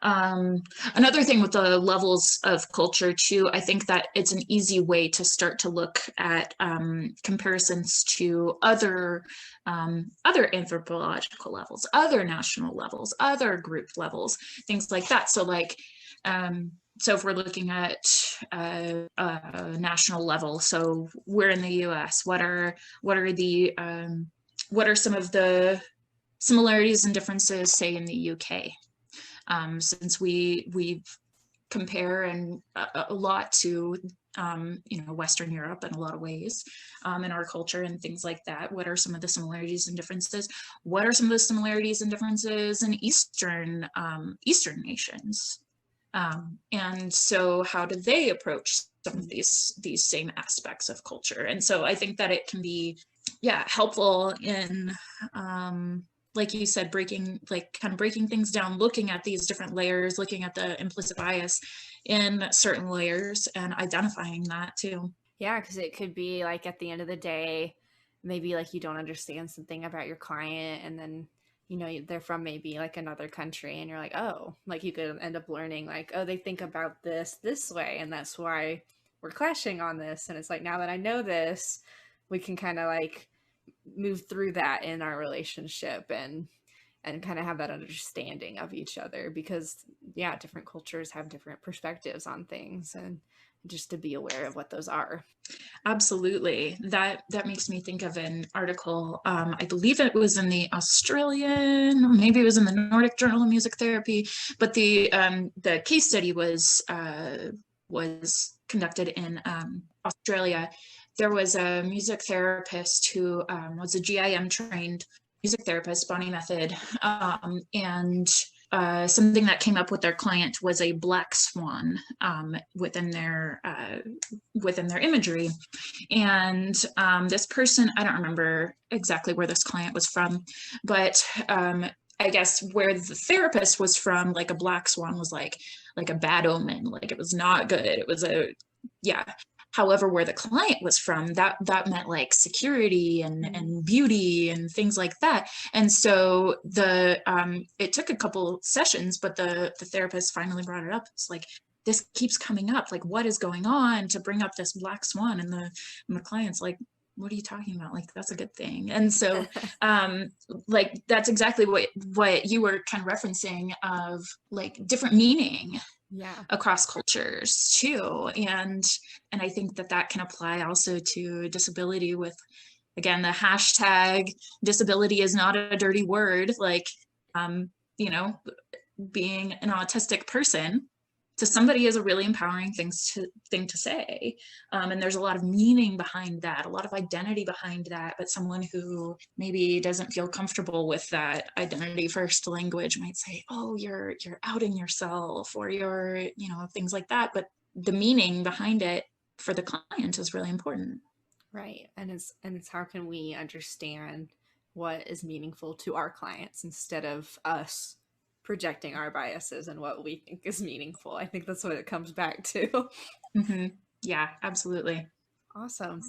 Um, Another thing with the levels of culture too, I think that it's an easy way to start to look at comparisons to other anthropological levels, other national levels, other group levels, things like that. So like, so if we're looking at national level, so we're in the U.S. What are some of the similarities and differences, say, in the U.K.? Since we compare and a lot to Western Europe in a lot of ways, in our culture and things like that. What are some of the similarities and differences? What are some of the similarities and differences in Eastern nations? And so how do they approach some of these same aspects of culture? And so I think that it can be, yeah, helpful in, like you said, breaking things down, looking at these different layers, looking at the implicit bias in certain layers and identifying that too. Yeah, because it could be like at the end of the day, maybe like you don't understand something about your client, and then they're from maybe like another country, and you're like, oh, like you could end up learning like, oh, they think about this way, and that's why we're clashing on this. And it's like, now that I know this, we can kind of like move through that in our relationship and kind of have that understanding of each other, because yeah, different cultures have different perspectives on things, and just to be aware of what those are. Absolutely. That makes me think of an article. I believe it was in the Australian, or maybe it was in the Nordic Journal of Music Therapy, but the case study was conducted in Australia. There was a music therapist who was a GIM trained music therapist, Bonnie Method, and something that came up with their client was a black swan within their imagery. And this person, I don't remember exactly where this client was from, but I guess where the therapist was from, like a black swan was like a bad omen, like it was not good. It was yeah. However, where the client was from, that meant like security and beauty and things like that. And so it took a couple sessions, but the therapist finally brought it up. It's like, this keeps coming up. Like, what is going on to bring up this black swan? And the client's like, what are you talking about? Like, that's a good thing. And so, like, that's exactly what you were kind of referencing, of like different meaning Yeah. across cultures too. And I think that can apply also to disability, with, again, the hashtag disability is not a dirty word. Like, you know, being an autistic person to somebody is a really empowering thing to say. And there's a lot of meaning behind that, a lot of identity behind that. But someone who maybe doesn't feel comfortable with that identity first language might say, oh, you're outing yourself, or you're, things like that. But the meaning behind it for the client is really important. Right. And it's how can we understand what is meaningful to our clients instead of us projecting our biases and what we think is meaningful. I think that's what it comes back to. Mm-hmm. Yeah, absolutely. Awesome.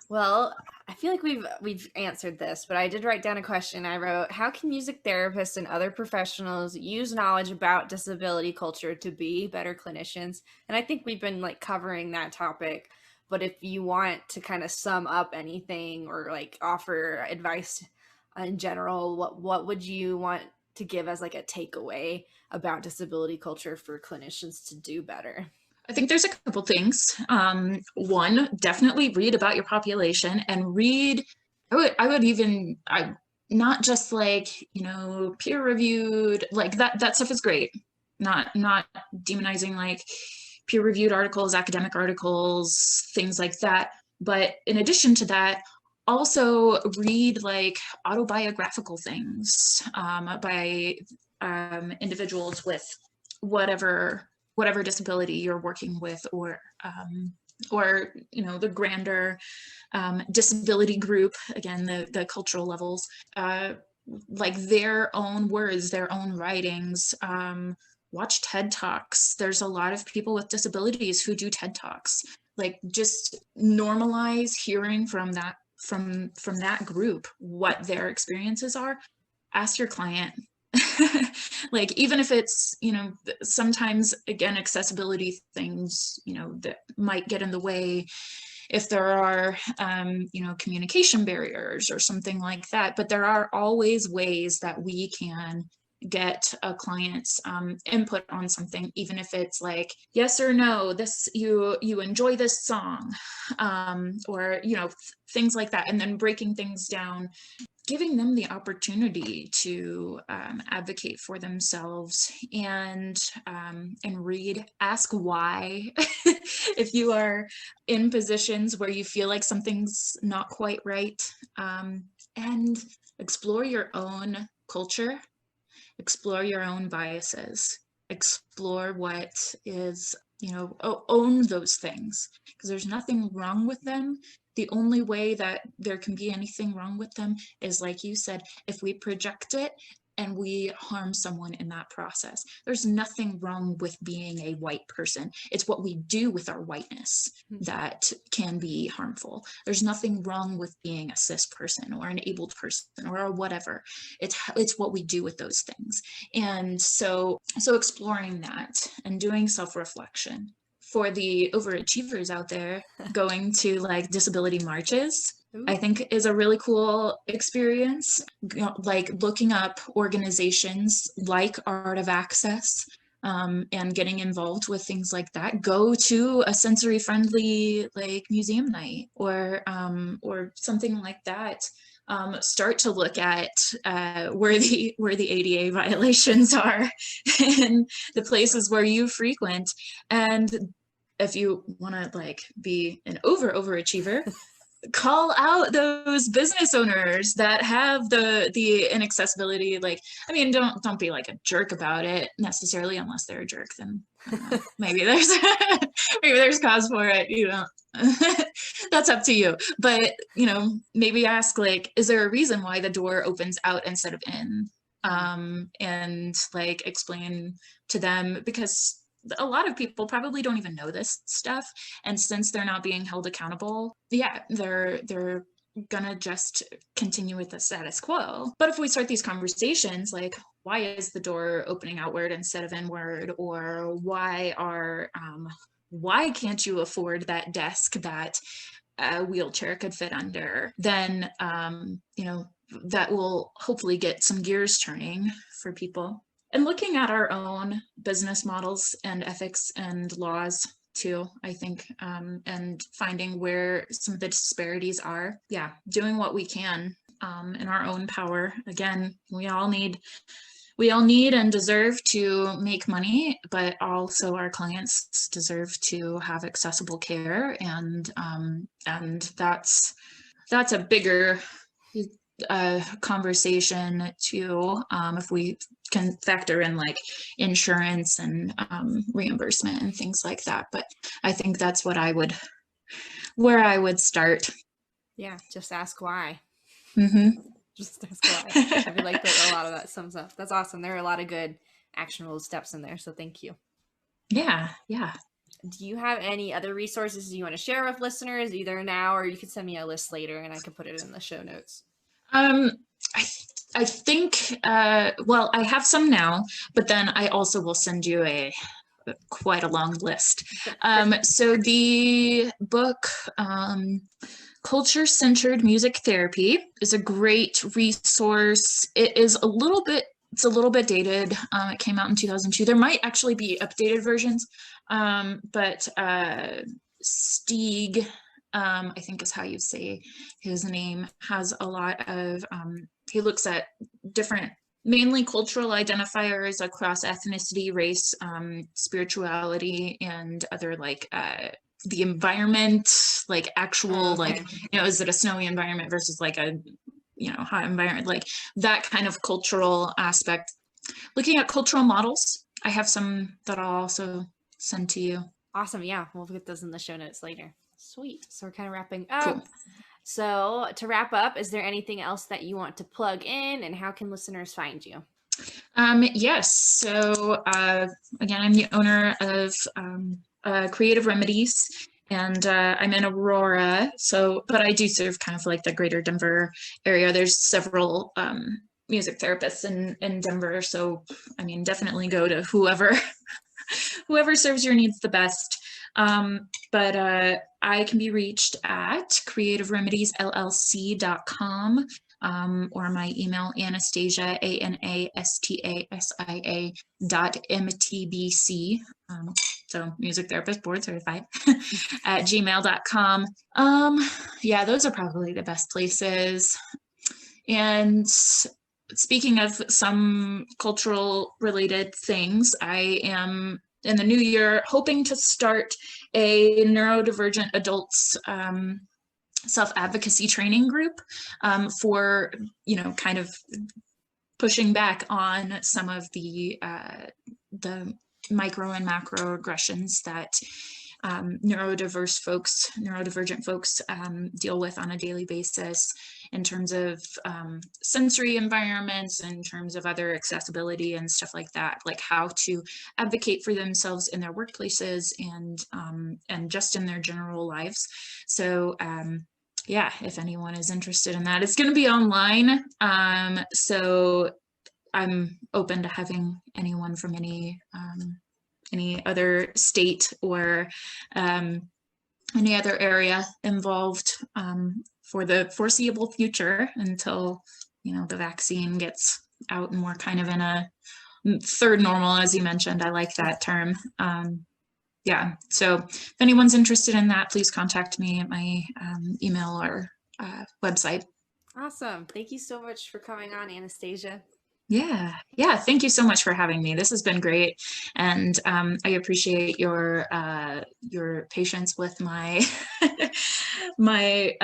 Well, I feel like we've answered this, but I did write down a question. I wrote, how can music therapists and other professionals use knowledge about disability culture to be better clinicians? And I think we've been like covering that topic, but if you want to kind of sum up anything or like offer advice in general, what would you want to give as like a takeaway about disability culture for clinicians to do better? I think there's a couple things. One, definitely read about your population and read. I would even, not just like, peer reviewed, like that stuff is great. Not demonizing like peer reviewed articles, academic articles, things like that. But in addition to that, also read like autobiographical things by individuals with whatever disability you're working with, or the grander disability group, again, the cultural levels, like their own words, their own writings. Watch TED Talks. There's a lot of people with disabilities who do TED Talks. Like, just normalize hearing from that group what their experiences are. Ask your client. Like, even if it's, sometimes, again, accessibility things, that might get in the way if there are, communication barriers or something like that. But there are always ways that we can get a client's input on something, even if it's like yes or no, this you enjoy this song, or things like that, and then breaking things down, giving them the opportunity to advocate for themselves, and ask why. If you are in positions where you feel like something's not quite right, and explore your own culture, explore your own biases, explore what is, own those things, because there's nothing wrong with them. The only way that there can be anything wrong with them is, like you said, if we project it and we harm someone in that process. There's nothing wrong with being a white person. It's what we do with our whiteness that can be harmful. There's nothing wrong with being a cis person or an abled person or whatever. It's what we do with those things. And so exploring that and doing self-reflection. For the overachievers out there, going to like disability marches, I think is a really cool experience. Like looking up organizations like Art of Access, and getting involved with things like that. Go to a sensory friendly like museum night, or something like that. Start to look at where the ADA violations are in the places where you frequent. And if you want to like be an overachiever, call out those business owners that have the inaccessibility. Like, I mean, don't be like a jerk about it necessarily, unless they're a jerk, then maybe there's maybe there's cause for it, that's up to you. But maybe ask, like, is there a reason why the door opens out instead of in? And like explain to them, because a lot of people probably don't even know this stuff, and since they're not being held accountable, they're gonna just continue with the status quo. But if we start these conversations, like, why is the door opening outward instead of inward, or why can't you afford that desk that a wheelchair could fit under, then that will hopefully get some gears turning for people. And looking at our own business models and ethics and laws too, I think, and finding where some of the disparities are. Yeah, doing what we can in our own power. Again, we all need and deserve to make money, but also our clients deserve to have accessible care, and that's a bigger conversation too, if we can factor in like insurance and reimbursement and things like that. But I think that's where I would start. Yeah, just ask why. Mm-hmm. Just ask why. I feel like that a lot of that sums up. That's awesome. There are a lot of good actionable steps in there, so thank you. Yeah. Do you have any other resources you want to share with listeners, either now or you can send me a list later and I can put it in the show notes? Um, I, I think, well, I have some now, but then I also will send you quite a long list. So the book, Culture-Centered Music Therapy, is a great resource. It's a little bit dated. It came out in 2002. There might actually be updated versions, but Stieg, I think is how you say his name, has a lot of, he looks at different, mainly cultural identifiers across ethnicity, race, spirituality, and other like the environment, like actual, like, is it a snowy environment versus like a, hot environment, like that kind of cultural aspect. Looking at cultural models, I have some that I'll also send to you. Awesome. Yeah, we'll get those in the show notes later. Sweet. So we're kind of wrapping up. Cool. So to wrap up, is there anything else that you want to plug in, and how can listeners find you? Yes. So again, I'm the owner of Creative Remedies, and I'm in Aurora. So, but I do serve kind of like the greater Denver area. There's several music therapists in Denver. So, I mean, definitely go to whoever serves your needs the best. But I can be reached at creativeremediesllc.com. Or my email, Anastasia, anastasia.mtbc. So music therapist board certified at gmail.com. Yeah, those are probably the best places. And speaking of some cultural related things, I am in the new year hoping to start a neurodivergent adults self-advocacy training group for, kind of pushing back on some of the micro and macro aggressions that neurodivergent folks deal with on a daily basis in terms of sensory environments, in terms of other accessibility and stuff like that, like how to advocate for themselves in their workplaces and just in their general lives. So yeah, if anyone is interested in that, it's going to be online. So I'm open to having anyone from any other state or any other area involved for the foreseeable future until, the vaccine gets out and we're kind of in a third normal, as you mentioned. I like that term. Yeah, so if anyone's interested in that, please contact me at my email or website. Awesome. Thank you so much for coming on, Anastasia. Yeah. Thank you so much for having me. This has been great, and I appreciate your patience with my my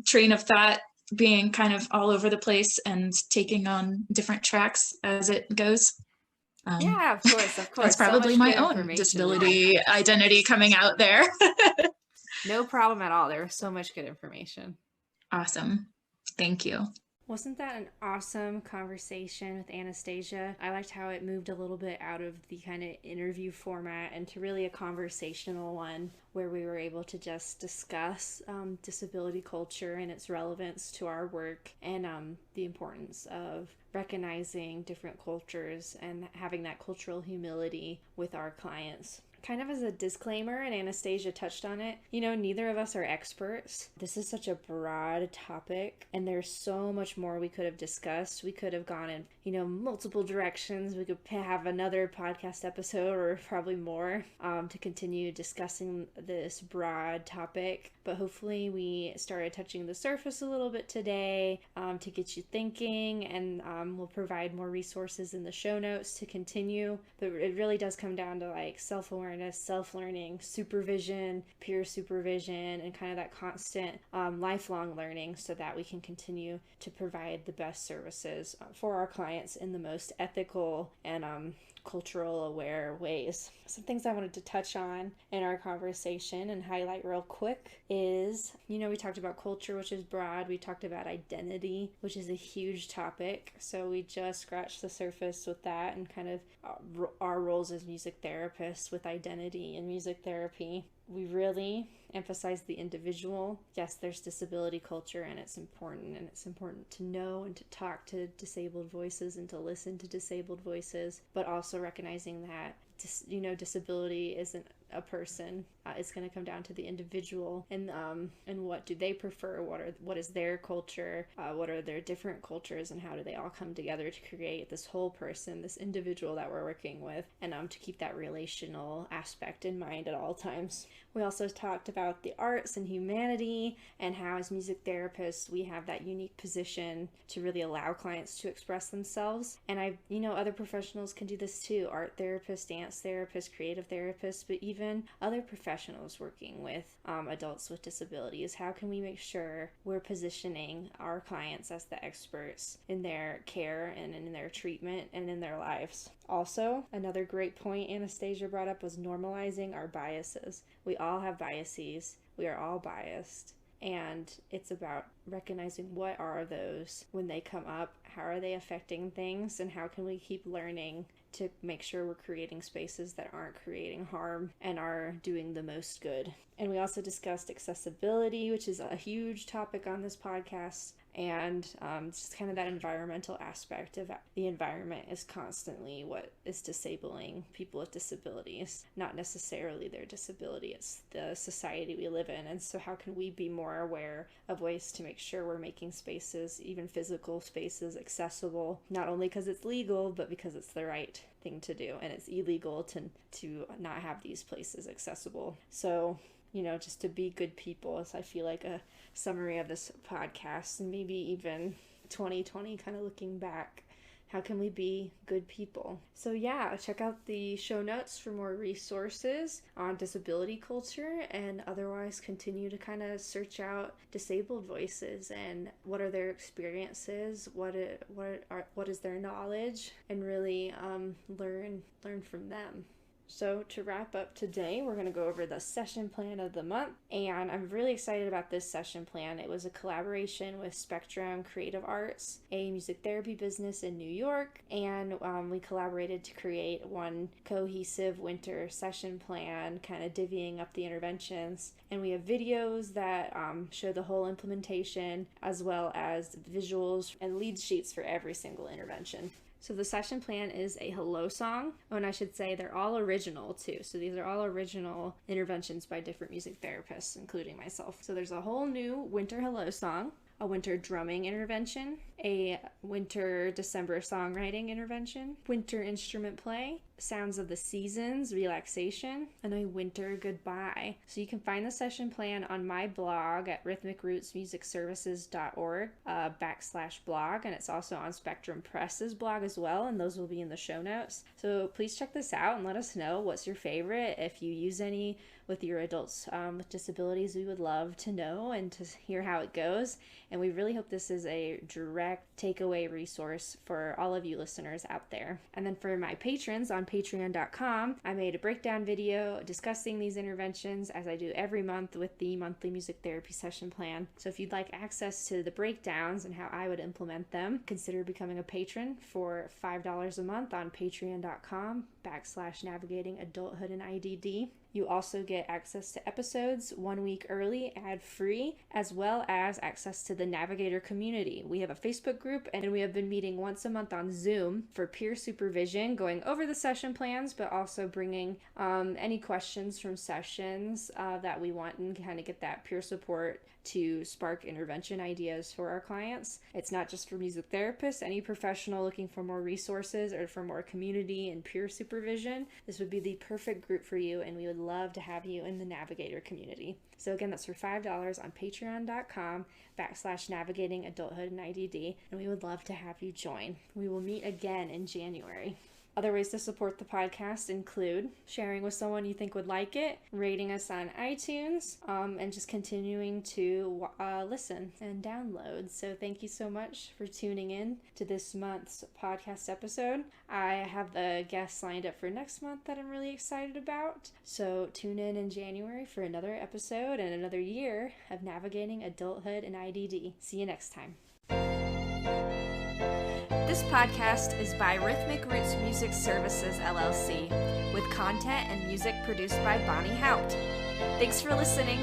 train of thought being kind of all over the place and taking on different tracks as it goes. Yeah, of course. That's So probably much my good own information there. disability identity coming out there. No problem at all. There was so much good information. Awesome. Thank you. Wasn't that an awesome conversation with Anastasia? I liked how it moved a little bit out of the kind of interview format into really a conversational one where we were able to just discuss disability culture and its relevance to our work, and the importance of recognizing different cultures and having that cultural humility with our clients. Kind of as a disclaimer, and Anastasia touched on it, neither of us are experts. This is such a broad topic, and there's so much more we could have discussed. We could have gone in, multiple directions. We could have another podcast episode or probably more to continue discussing this broad topic. But hopefully we started touching the surface a little bit today to get you thinking, and we'll provide more resources in the show notes to continue. But it really does come down to like self-awareness, self-learning, supervision, peer supervision, and kind of that constant lifelong learning so that we can continue to provide the best services for our clients in the most ethical and cultural aware ways. Some things I wanted to touch on in our conversation and highlight real quick is, we talked about culture, which is broad. We talked about identity, which is a huge topic. So we just scratched the surface with that and kind of our roles as music therapists with identity and music therapy. We really emphasize the individual. Yes, there's disability culture and it's important to know and to talk to disabled voices and to listen to disabled voices, but also recognizing that disability isn't a person. It's going to come down to the individual and what do they prefer, what is their culture, what are their different cultures, and how do they all come together to create this whole person, this individual that we're working with, and to keep that relational aspect in mind at all times. We also talked about the arts and humanity and how as music therapists we have that unique position to really allow clients to express themselves. And other professionals can do this too, art therapists, dance therapists, creative therapists, but even other professionals working with adults with disabilities. How can we make sure we're positioning our clients as the experts in their care and in their treatment and in their lives? Also, another great point Anastasia brought up was normalizing our biases. We all have biases. We are all biased. And it's about recognizing what are those when they come up, how are they affecting things, and how can we keep learning to make sure we're creating spaces that aren't creating harm and are doing the most good. And we also discussed accessibility, which is a huge topic on this podcast. And just kind of that environmental aspect of the environment is constantly what is disabling people with disabilities, not necessarily their disability, it's the society we live in. And so how can we be more aware of ways to make sure we're making spaces, even physical spaces, accessible, not only because it's legal, but because it's the right thing to do, and it's illegal to not have these places accessible. So just to be good people is, I feel like, a summary of this podcast, and maybe even 2020 kind of looking back. How can we be good people? So yeah, check out the show notes for more resources on disability culture, and otherwise continue to kind of search out disabled voices and what are their experiences, what is their knowledge, and really learn from them. So to wrap up today, we're going to go over the session plan of the month, and I'm really excited about this session plan. It was a collaboration with Spectrum Creative Arts, a music therapy business in New York, and we collaborated to create one cohesive winter session plan, kind of divvying up the interventions. And we have videos that show the whole implementation, as well as visuals and lead sheets for every single intervention. So the session plan is a hello song, and I should say they're all original too. So these are all original interventions by different music therapists, including myself. So there's a whole new winter hello song, a winter drumming intervention, a winter December songwriting intervention, winter instrument play, sounds of the seasons, relaxation, and a winter goodbye. So you can find the session plan on my blog at rhythmicrootsmusicservices.org /blog, and it's also on Spectrum Press's blog as well, and those will be in the show notes. So please check this out and let us know what's your favorite. If you use any with your adults with disabilities, we would love to know and to hear how it goes. And we really hope this is a direct takeaway resource for all of you listeners out there. And then for my patrons on patreon.com, I made a breakdown video discussing these interventions, as I do every month with the monthly music therapy session plan. So if you'd like access to the breakdowns and how I would implement them, consider becoming a patron for $5 a month on patreon.com /navigating adulthood and IDD. You also get access to episodes 1 week early, ad-free, as well as access to the Navigator community. We have a Facebook group, and we have been meeting once a month on Zoom for peer supervision, going over the session plans, but also bringing any questions from sessions that we want, and kind of get that peer support to spark intervention ideas for our clients. It's not just for music therapists. Any professional looking for more resources or for more community and peer supervision, this would be the perfect group for you, and we would love to have you in the Navigator community. So again, that's for $5 on patreon.com /navigating adulthood and IDD, and we would love to have you join. We will meet again in January. Other ways to support the podcast include sharing with someone you think would like it, rating us on iTunes, and just continuing to listen and download. So thank you so much for tuning in to this month's podcast episode. I have the guests lined up for next month that I'm really excited about. So tune in January for another episode and another year of navigating adulthood and IDD. See you next time. This podcast is by Rhythmic Roots Music Services, LLC, with content and music produced by Bonnie Haupt. Thanks for listening.